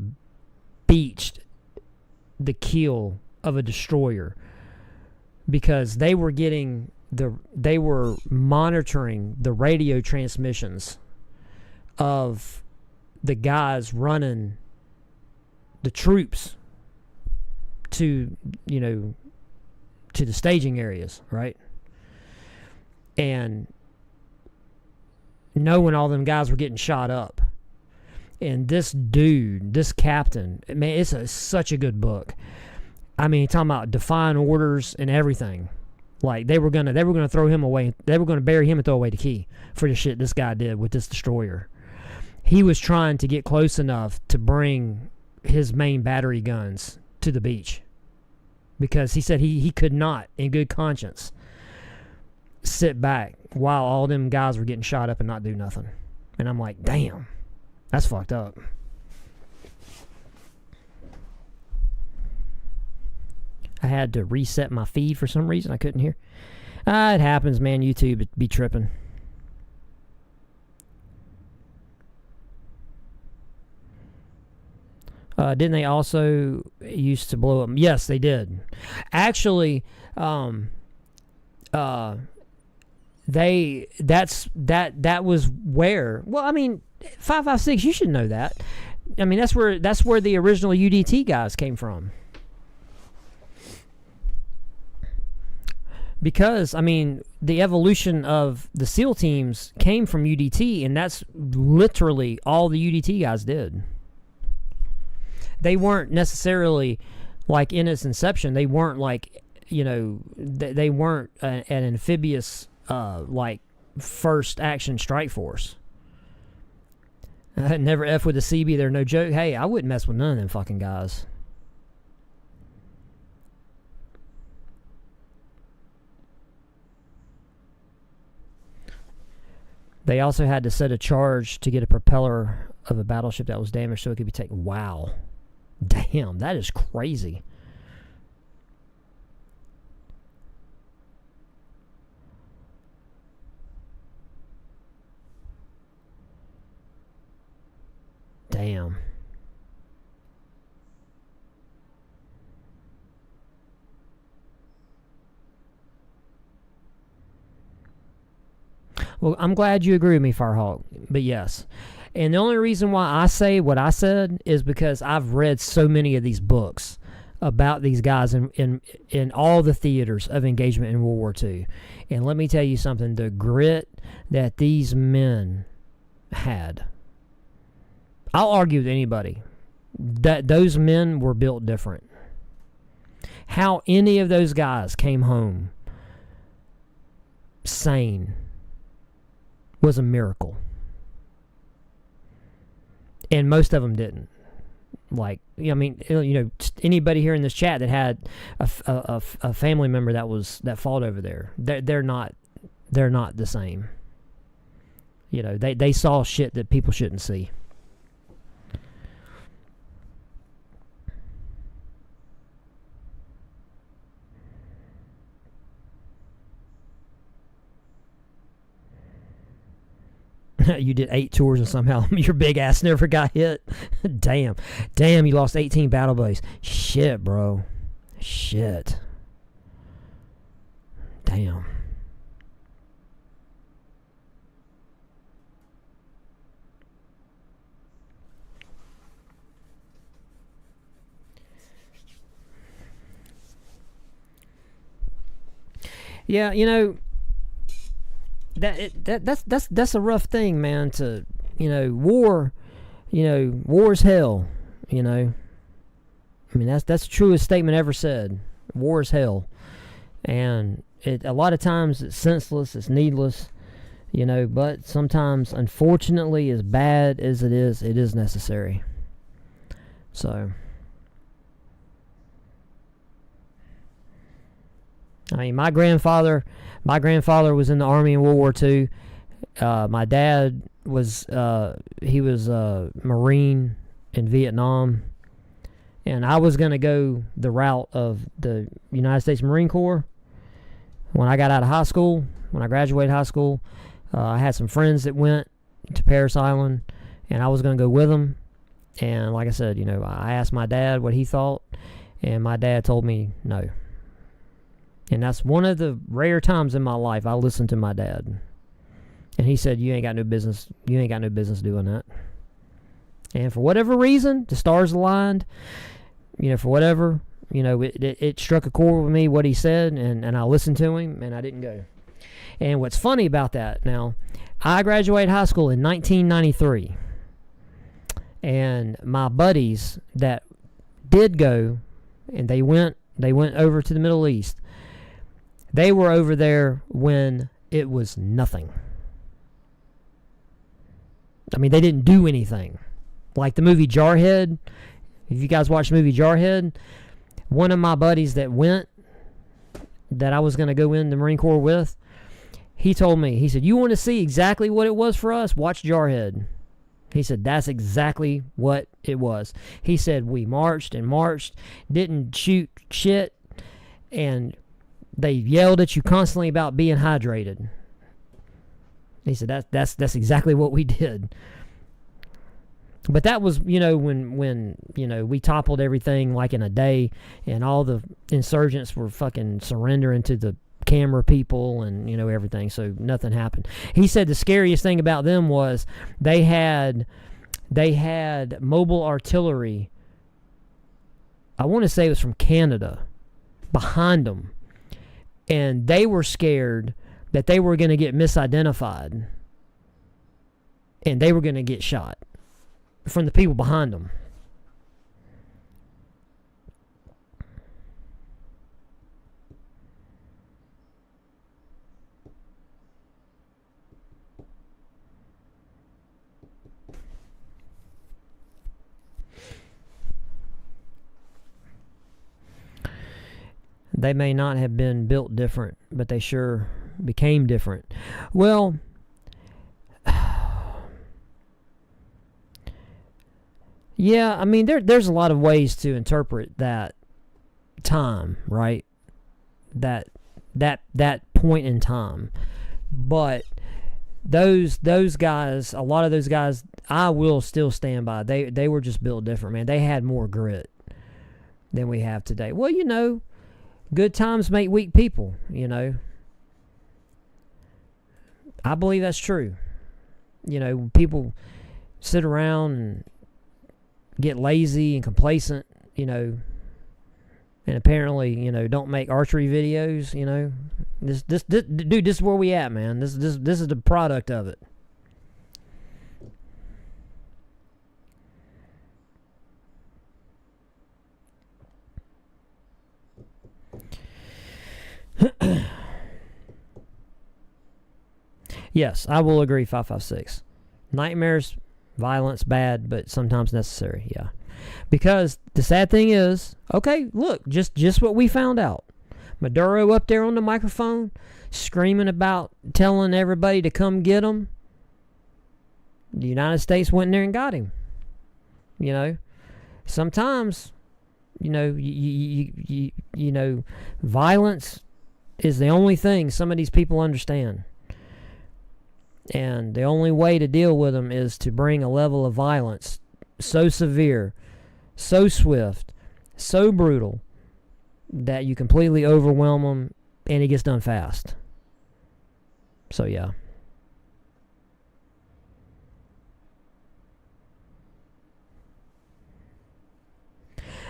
beached the keel of a destroyer because they were monitoring the radio transmissions of the guys running the troops to the staging areas, right? And knowing all them guys were getting shot up. And this dude, this captain, man, it's such a good book. I mean, talking about defying orders and everything. Like they were gonna throw him away. They were gonna bury him and throw away the key for the shit this guy did with this destroyer. He was trying to get close enough to bring his main battery guns to the beach because he said he could not, in good conscience, sit back while all them guys were getting shot up and not do nothing. And I'm like, damn, that's fucked up. I had to reset my feed for some reason. I couldn't hear. It happens, man. YouTube be tripping. Didn't they also used to blow up? Yes, they did. Actually, that was where. Well, I mean, 556. You should know that. I mean, that's where the original UDT guys came from. Because, I mean, the evolution of the SEAL teams came from UDT, and that's literally all the UDT guys did. They weren't necessarily, like, in its inception, they weren't, like, they weren't an amphibious, like, first action strike force. Never F with the CB, they're no joke. Hey, I wouldn't mess with none of them fucking guys. They also had to set a charge to get a propeller of a battleship that was damaged so it could be taken. Wow. Damn, that is crazy. Damn. Well, I'm glad you agree with me, Firehawk. But yes. And the only reason why I say what I said is because I've read so many of these books about these guys in all the theaters of engagement in World War II. And let me tell you something. The grit that these men had. I'll argue with anybody that those men were built different. How any of those guys came home sane was a miracle. And most of them didn't. Like, I mean, anybody here in this chat that had a family member that fought over there, they're not the same. They saw shit that people shouldn't see. You did 8 tours and somehow your big ass never got hit. Damn, you lost 18 battle buddies. Shit, bro. Shit. Damn. Yeah, that's a rough thing, man. To war, war's hell. I mean, that's the truest statement ever said. War is hell, and a lot of times it's senseless, it's needless, But sometimes, unfortunately, as bad as it is necessary. So. I mean, my grandfather was in the Army in World War II. My dad was he was a Marine in Vietnam, and I was going to go the route of the United States Marine Corps. When I got out of high school, when I graduated high school, I had some friends that went to Parris Island, and I was going to go with them. And like I said, I asked my dad what he thought, and my dad told me no. And that's one of the rare times in my life I listened to my dad. And he said, you ain't got no business doing that. And for whatever reason, the stars aligned, for whatever, it struck a chord with me, what he said, and I listened to him, and I didn't go. And what's funny about that, now, I graduated high school in 1993. And my buddies that did go, and they went over to the Middle East, they were over there when it was nothing. I mean, they didn't do anything. Like the movie Jarhead. If you guys watch the movie Jarhead, one of my buddies that went, that I was going to go in the Marine Corps with, he told me, he said, you want to see exactly what it was for us? Watch Jarhead. He said, that's exactly what it was. He said, we marched and marched, didn't shoot shit, and they yelled at you constantly about being hydrated. He said, that's exactly what we did. But that was, when we toppled everything like in a day, and all the insurgents were fucking surrendering to the camera people and, everything, so nothing happened. He said the scariest thing about them was they had mobile artillery, I want to say it was from Canada, behind them, and they were scared that they were going to get misidentified and they were going to get shot from the people behind them. They may not have been built different, but they sure became different. Well, yeah, I mean, there's a lot of ways to interpret that time, right? That point in time. But those guys, a lot of those guys, I will still stand by. They were just built different, man. They had more grit than we have today. Well, good times make weak people, I believe that's true. People sit around and get lazy and complacent, and apparently, don't make archery videos, This dude, this is where we at, man. This is the product of it. Yes, I will agree, 556. Nightmares, violence, bad, but sometimes necessary, yeah. Because the sad thing is, okay, look, just what we found out. Maduro up there on the microphone, screaming about telling everybody to come get him. The United States went in there and got him. Sometimes, violence is the only thing some of these people understand. And the only way to deal with them is to bring a level of violence so severe, so swift, so brutal, that you completely overwhelm them and it gets done fast. So, yeah.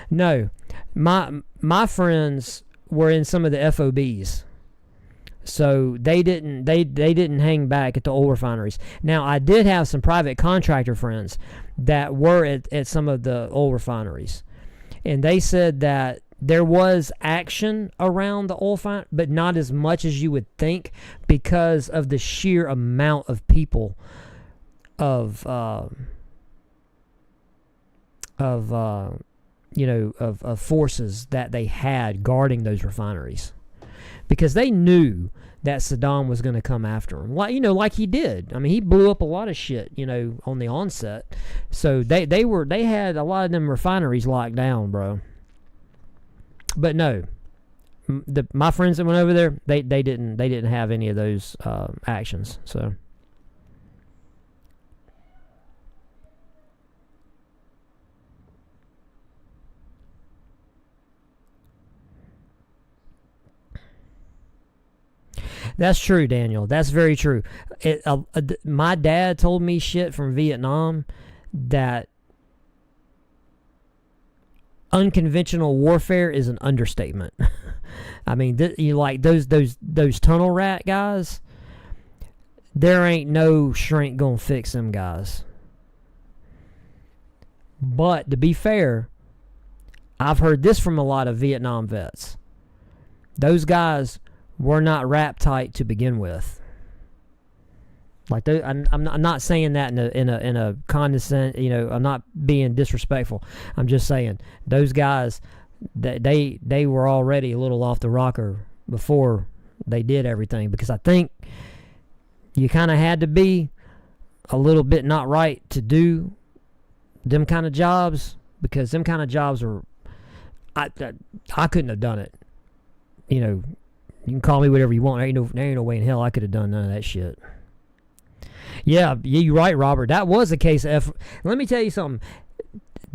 No. My friends were in some of the FOBs. So they didn't hang back at the oil refineries. Now, I did have some private contractor friends that were at some of the oil refineries. And they said that there was action around the oil refinery, but not as much as you would think because of the sheer amount of people of forces that they had guarding those refineries. because they knew that Saddam was going to come after him, like he did. I mean, he blew up a lot of shit, on the onset. So they had a lot of them refineries locked down, bro. But no, my friends that went over there, they didn't have any of those actions. So. That's true, Daniel. That's very true. My dad told me shit from Vietnam that unconventional warfare is an understatement. I mean, you like those tunnel rat guys. There ain't no shrink gonna fix them guys. But to be fair, I've heard this from a lot of Vietnam vets. Those guys were not wrap tight to begin with. Like I'm not saying that in a condescending. I'm not being disrespectful. I'm just saying those guys, they were already a little off the rocker before they did everything, because I think you kind of had to be a little bit not right to do them kind of jobs, because them kind of jobs are. I couldn't have done it. You can call me whatever you want. There ain't no way in hell I could have done none of that shit. Yeah, you're right, Robert. That was a case of effort. Let me tell you something.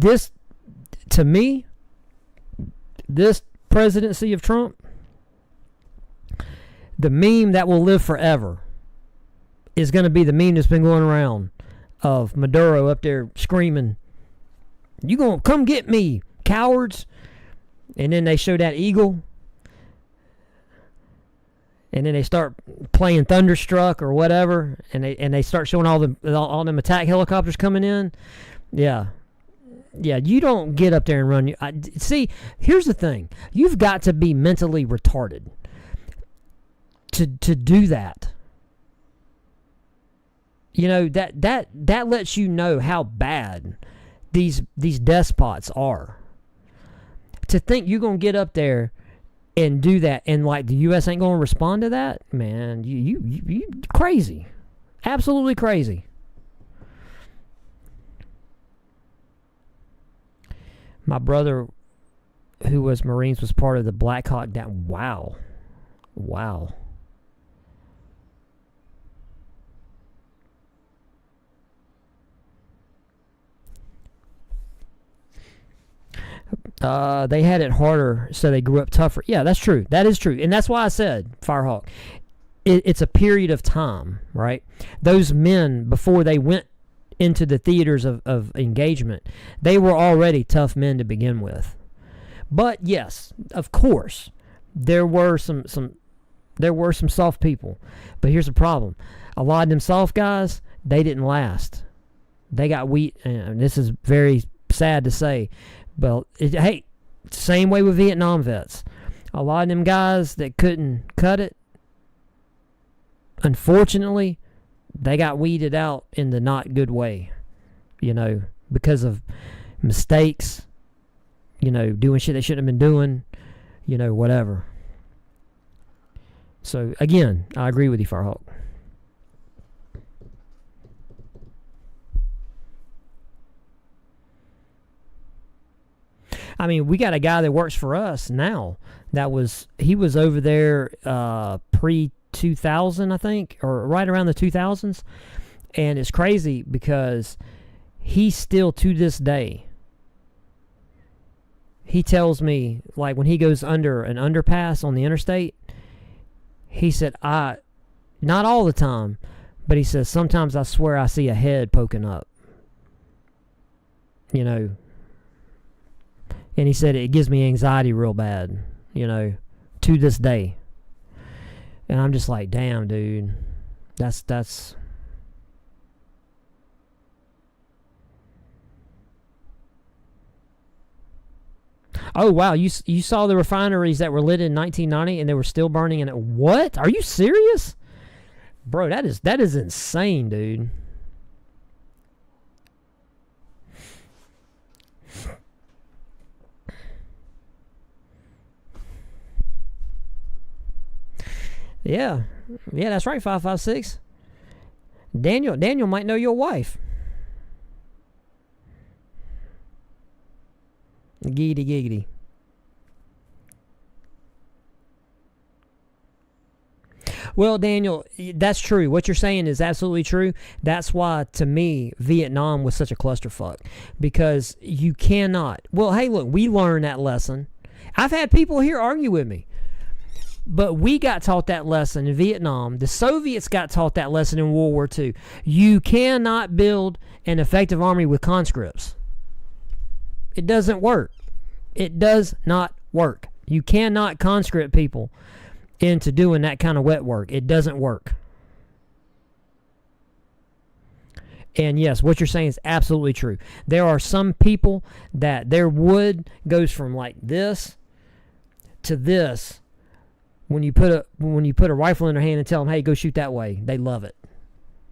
To me, this presidency of Trump, the meme that will live forever is going to be the meme that's been going around of Maduro up there screaming, "You gonna come get me, cowards?" And then they show that eagle. And then they start playing Thunderstruck or whatever, and they start showing all them attack helicopters coming in. Yeah, you don't get up there and run. See, here's the thing: you've got to be mentally retarded to do that. That lets you know how bad these despots are. To think you're gonna get up there and do that, and like the U.S. ain't gonna respond to that, man. You crazy, absolutely crazy. My brother, who was Marines, was part of the Black Hawk Down. Wow. They had it harder, so they grew up tougher. Yeah, that's true. That is true. And that's why I said, Firehawk, it's a period of time, right? Those men, before they went into the theaters of engagement, they were already tough men to begin with. But yes, of course, there were some soft people. But here's the problem. A lot of them soft guys, they didn't last. They got wheat, and this is very sad to say. But, hey, same way with Vietnam vets. A lot of them guys that couldn't cut it, unfortunately, they got weeded out in the not good way, because of mistakes, doing shit they shouldn't have been doing, whatever. So, again, I agree with you, Firehawk. I mean, we got a guy that works for us now. He was over there pre-2000, I think, or right around the 2000s. And it's crazy because he still, to this day, he tells me, like, when he goes under an underpass on the interstate, he said, not all the time, but he says, sometimes I swear I see a head poking up. And he said it gives me anxiety real bad, to this day. And I'm just like, damn, dude. That's Oh, wow. You saw the refineries that were lit in 1990 and they were still burning in it. What? Are you serious? Bro, that is insane, dude. Yeah, that's right. 556. Daniel might know your wife. Giggity giggity. Well, Daniel, that's true. What you're saying is absolutely true. That's why, to me, Vietnam was such a clusterfuck. Because you cannot... Well, hey, look, we learned that lesson. I've had people here argue with me. But we got taught that lesson in Vietnam. The Soviets got taught that lesson in World War II. You cannot build an effective army with conscripts. It doesn't work. It does not work. You cannot conscript people into doing that kind of wet work. It doesn't work. And yes, what you're saying is absolutely true. There are some people that their wood goes from like this to this. When you put a rifle in their hand and tell them, "Hey, go shoot that way," they love it.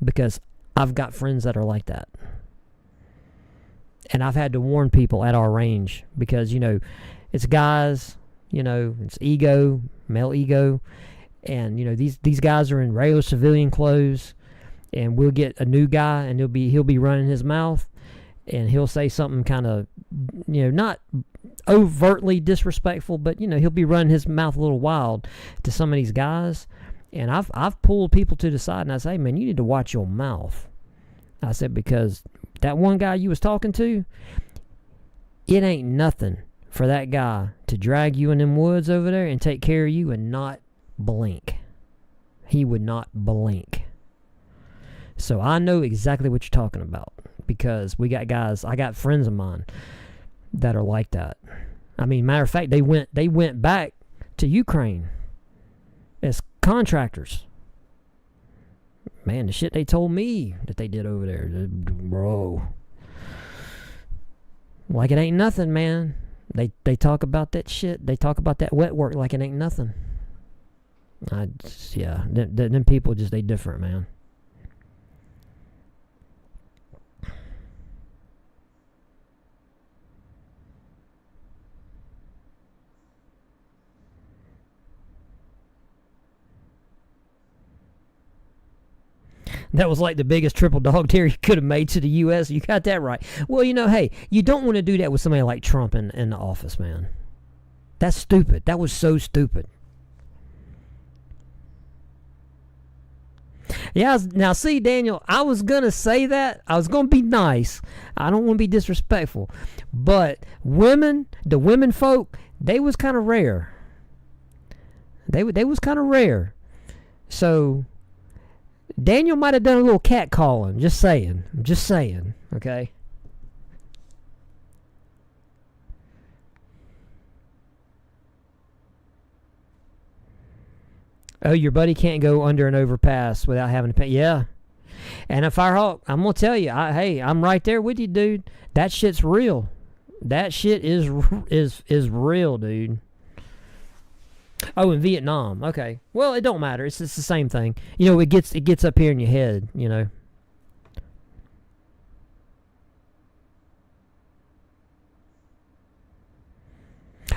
Because I've got friends that are like that. And I've had to warn people at our range because, it's guys, it's ego, male ego, and these guys are in regular civilian clothes, and we'll get a new guy and he'll be running his mouth, and he'll say something kind of not overtly disrespectful, but he'll be running his mouth a little wild to some of these guys, and I've pulled people to the side and I say, "Man, you need to watch your mouth." I said, because that one guy you was talking to, it ain't nothing for that guy to drag you in them woods over there and take care of you and not blink. He would not blink. So I know exactly what you're talking about, because we got guys, I got friends of mine that are like that. I mean, matter of fact, they went back to Ukraine as contractors. Man, the shit they told me that they did over there, bro. Like it ain't nothing, man. They talk about that shit. They talk about that wet work like it ain't nothing. Them people just, they different, man. That was like the biggest triple dog dare you could have made to the U.S. You got that right. Well, hey, you don't want to do that with somebody like Trump in the office, man. That's stupid. That was so stupid. Yeah, now see, Daniel, I was going to say that. I was going to be nice. I don't want to be disrespectful. But the women folk, they was kind of rare. They was kind of rare. So Daniel might have done a little cat calling. Just saying. Okay? Oh, your buddy can't go under an overpass without having to pay. Yeah. And a Firehawk, I'm going to tell you, I'm right there with you, dude. That shit's real. That shit is real, dude. Oh, in Vietnam. Okay. Well, it don't matter. It's the same thing. It gets up here in your head,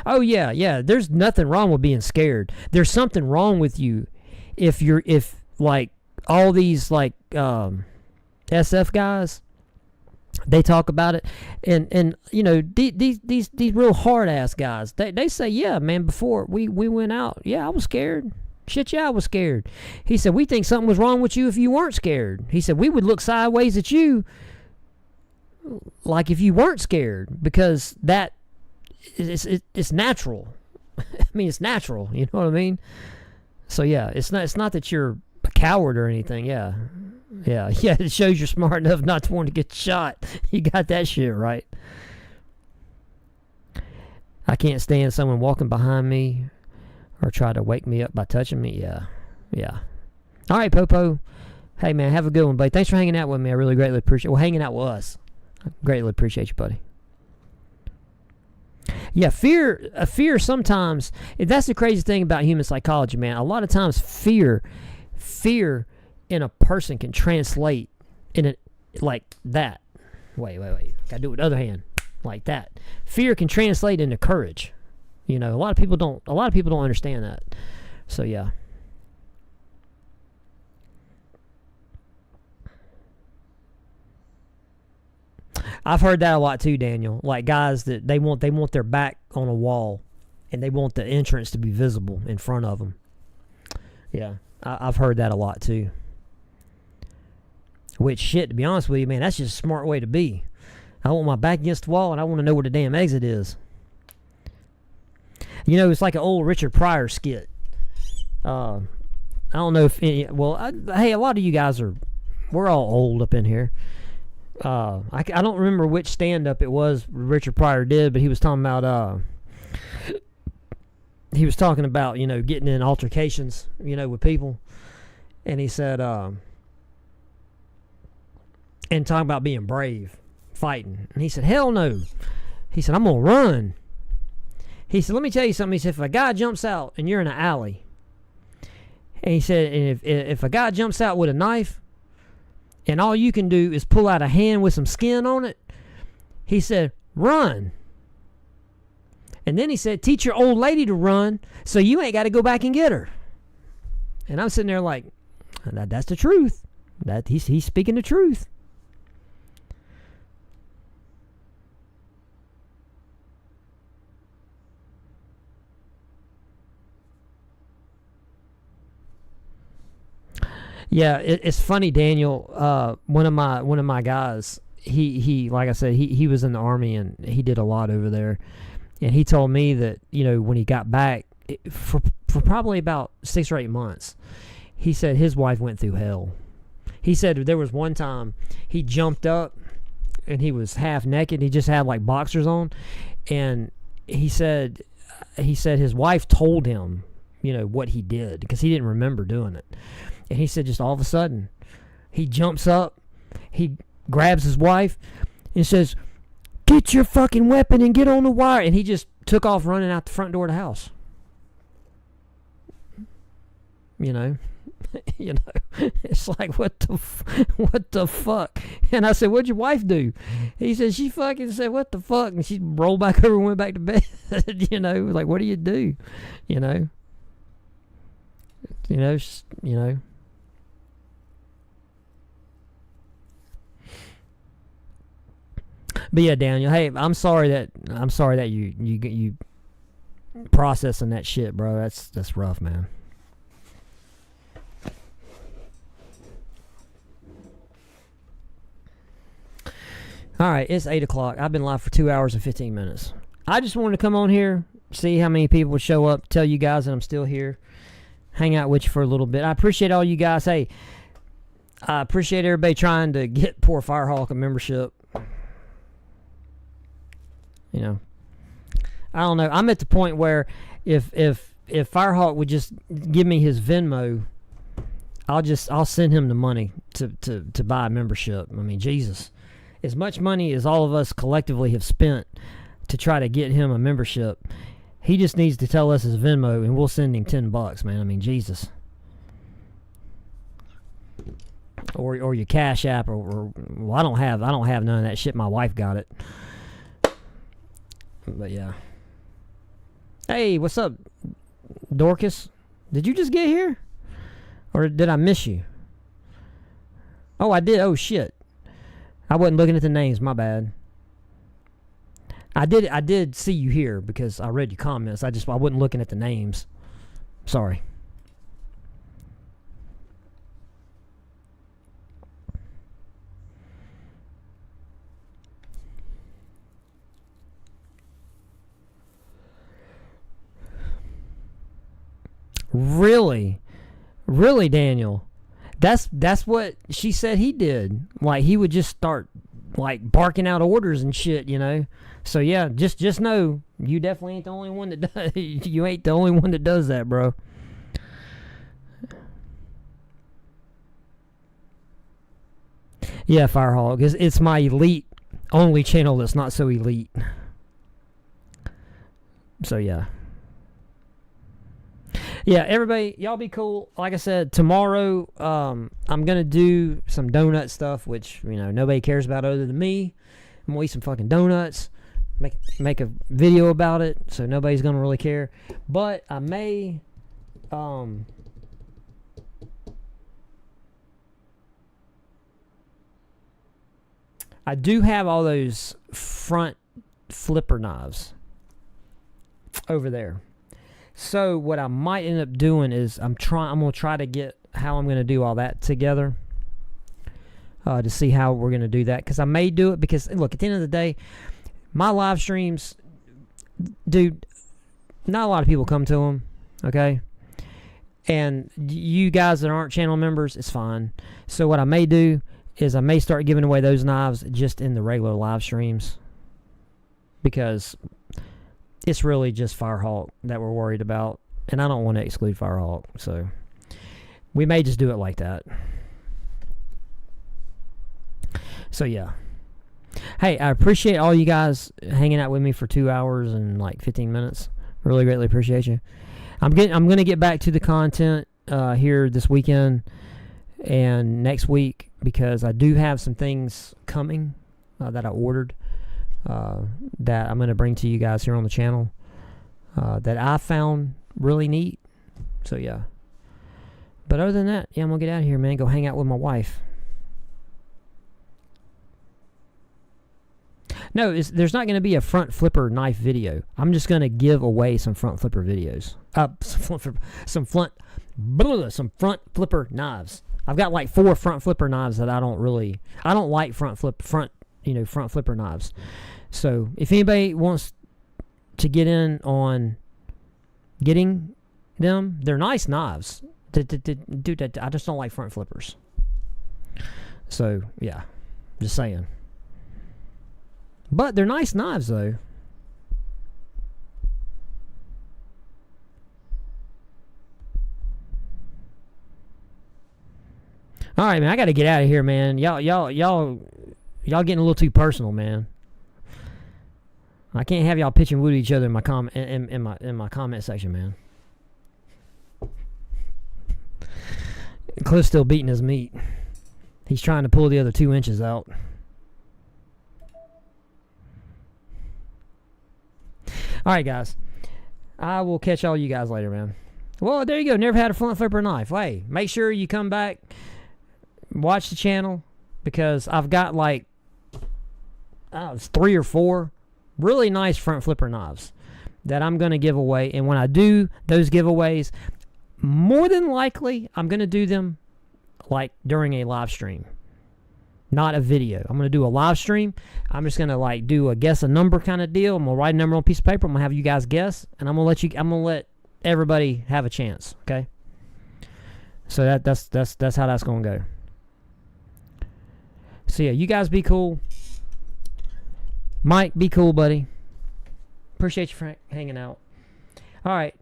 Oh, yeah. There's nothing wrong with being scared. There's something wrong with you if like all these like SF guys, they talk about it, and these real hard ass guys, they say, "Yeah, man, before we went out, yeah, I was scared. Shit, yeah, I was scared." He said, "We think something was wrong with you if you weren't scared." He said, "We would look sideways at you like if you weren't scared, because that it's natural." I mean, it's natural, you know what I mean? So yeah, it's not that you're a coward or anything. Yeah, it shows you're smart enough not to want to get shot. You got that shit right. I can't stand someone walking behind me or try to wake me up by touching me. Yeah. All right, Popo. Hey, man, have a good one, buddy. Thanks for hanging out with me. I really greatly appreciate hanging out with us. I greatly appreciate you, buddy. Yeah, fear sometimes, that's the crazy thing about human psychology, man. A lot of times fear in a person can translate in it like that. Wait. Gotta do it with the other hand. Like that. Fear can translate into courage. A lot of people don't understand that. So yeah. I've heard that a lot too, Daniel. Like guys that they want their back on a wall, and they want the entrance to be visible in front of them. Yeah, I've heard that a lot too. Which shit, to be honest with you, man, that's just a smart way to be. I want my back against the wall, and I want to know where the damn exit is. You know, it's like an old Richard Pryor skit. I don't know if any. Well, hey, a lot of you guys we're all old up in here. I don't remember which stand-up it was Richard Pryor did, but he was talking about you know, getting in altercations, you know, with people, and he said and talking about being brave, fighting, and he said, hell no. He said, I'm gonna run. He said, let me tell you something. He said, if a guy jumps out and you're in an alley, and he said, and if a guy jumps out with a knife, and all you can do is pull out a hand with some skin on it, he said, run. And then he said, teach your old lady to run so you ain't got to go back and get her. And I'm sitting there like, that's the truth. That he's speaking the truth. Yeah, it's funny, Daniel. One of my guys, he like I said, he was in the Army and he did a lot over there, and he told me that, you know, when he got back for probably about 6 or 8 months, he said his wife went through hell. He said there was one time he jumped up and he was half naked. He just had like boxers on, and he said his wife told him, you know, what he did because he didn't remember doing it. And he said just all of a sudden, he jumps up, he grabs his wife, and says, get your fucking weapon and get on the wire. And he just took off running out the front door of the house. You know? You know? It's like, what the fuck? And I said, what'd your wife do? He said, she fucking said, what the fuck? And she rolled back over and went back to bed. You know? Like, what do you do? You know? You know? You know? But yeah, Daniel, hey, I'm sorry that you processing that shit, bro. That's rough, man. All right, it's 8 o'clock. I've been live for 2 hours and 15 minutes. I just wanted to come on here, see how many people would show up, tell you guys that I'm still here, hang out with you for a little bit. I appreciate all you guys. Hey, I appreciate everybody trying to get poor Firehawk a membership. You know, I don't know. I'm at the point where if Firehawk would just give me his Venmo, I'll send him the money to buy a membership. I mean, Jesus, as much money as all of us collectively have spent to try to get him a membership, he just needs to tell us his Venmo and we'll send him $10, man. I mean, Jesus. Or your Cash App or well, I don't have none of that shit. My wife got it. But yeah. Hey, what's up, Dorcas? Did you just get here? Or did I miss you? Oh, I did. Oh, shit. I wasn't looking at the names. My bad. I did see you here because I read your comments. I wasn't looking at the names. Sorry. Really, Daniel? That's what she said he did. Like he would just start like barking out orders and shit, you know. So yeah, just know you definitely ain't the only one that does. You ain't the only one that does that, bro. Yeah, Firehawk. It's my elite only channel that's not so elite. So yeah. Yeah, everybody, y'all be cool. Like I said, tomorrow I'm going to do some donut stuff, which, you know, nobody cares about other than me. I'm going to eat some fucking donuts, make a video about it, so nobody's going to really care. But I may... I do have all those front flipper knives over there. So what I might end up doing is I'm going to try to get how I'm going to do all that together to see how we're going to do that. Because I may do it because, look, at the end of the day, my live streams, dude, not a lot of people come to them, okay? And you guys that aren't channel members, it's fine. So what I may do is I may start giving away those knives just in the regular live streams, because it's really just Firehawk that we're worried about, and I don't want to exclude Firehawk, so we may just do it like that. So yeah. Hey, I appreciate all you guys hanging out with me for 2 hours and like 15 minutes. Really greatly appreciate you. I'm going to get back to the content here this weekend and next week, because I do have some things coming that I ordered that I'm going to bring to you guys here on the channel that I found really neat. So yeah. But other than that, yeah, I'm going to get out of here, man. Go hang out with my wife. No, there's not going to be a front flipper knife video. I'm just going to give away some front flipper videos. Some front flipper knives. I've got like 4 front flipper knives that I don't like front flipper knives. So if anybody wants to get in on getting them, they're nice knives. Dude, I just don't like front flippers. So yeah, just saying. But they're nice knives, though. All right, man. I got to get out of here, man. Y'all getting a little too personal, man. I can't have y'all pitching wood at each other in my comment section, man. Cliff's still beating his meat. He's trying to pull the other 2 inches out. All right, guys. I will catch all you guys later, man. Well, there you go. Never had a front flipper knife. Hey, make sure you come back, watch the channel, because I've got like, it's 3 or 4 really nice front flipper knives that I'm going to give away. And when I do those giveaways, more than likely, I'm going to do them like during a live stream. Not a video. I'm going to do a live stream. I'm just going to like do a guess a number kind of deal. I'm going to write a number on a piece of paper. I'm going to have you guys guess, and I'm going to let everybody have a chance, okay? So that's how that's going to go. So yeah, you guys be cool. Mike, be cool, buddy. Appreciate you for hanging out. All right.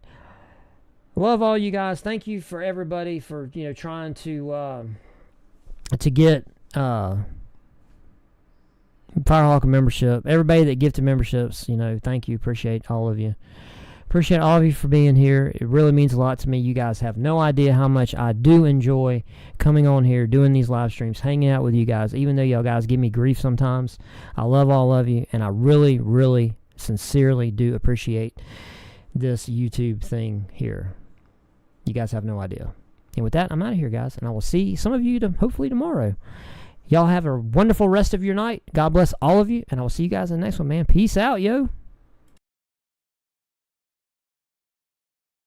Love all you guys. Thank you for everybody for, trying to get Firehawk membership. Everybody that gifted memberships, thank you. Appreciate all of you. Appreciate all of you for being here. It really means a lot to me. You guys have no idea how much I do enjoy coming on here, doing these live streams, hanging out with you guys, even though y'all guys give me grief sometimes. I love all of you, and I really, really, sincerely do appreciate this YouTube thing here. You guys have no idea. And with that, I'm out of here, guys, and I will see some of you hopefully tomorrow. Y'all have a wonderful rest of your night. God bless all of you, and I will see you guys in the next one, man. Peace out, yo.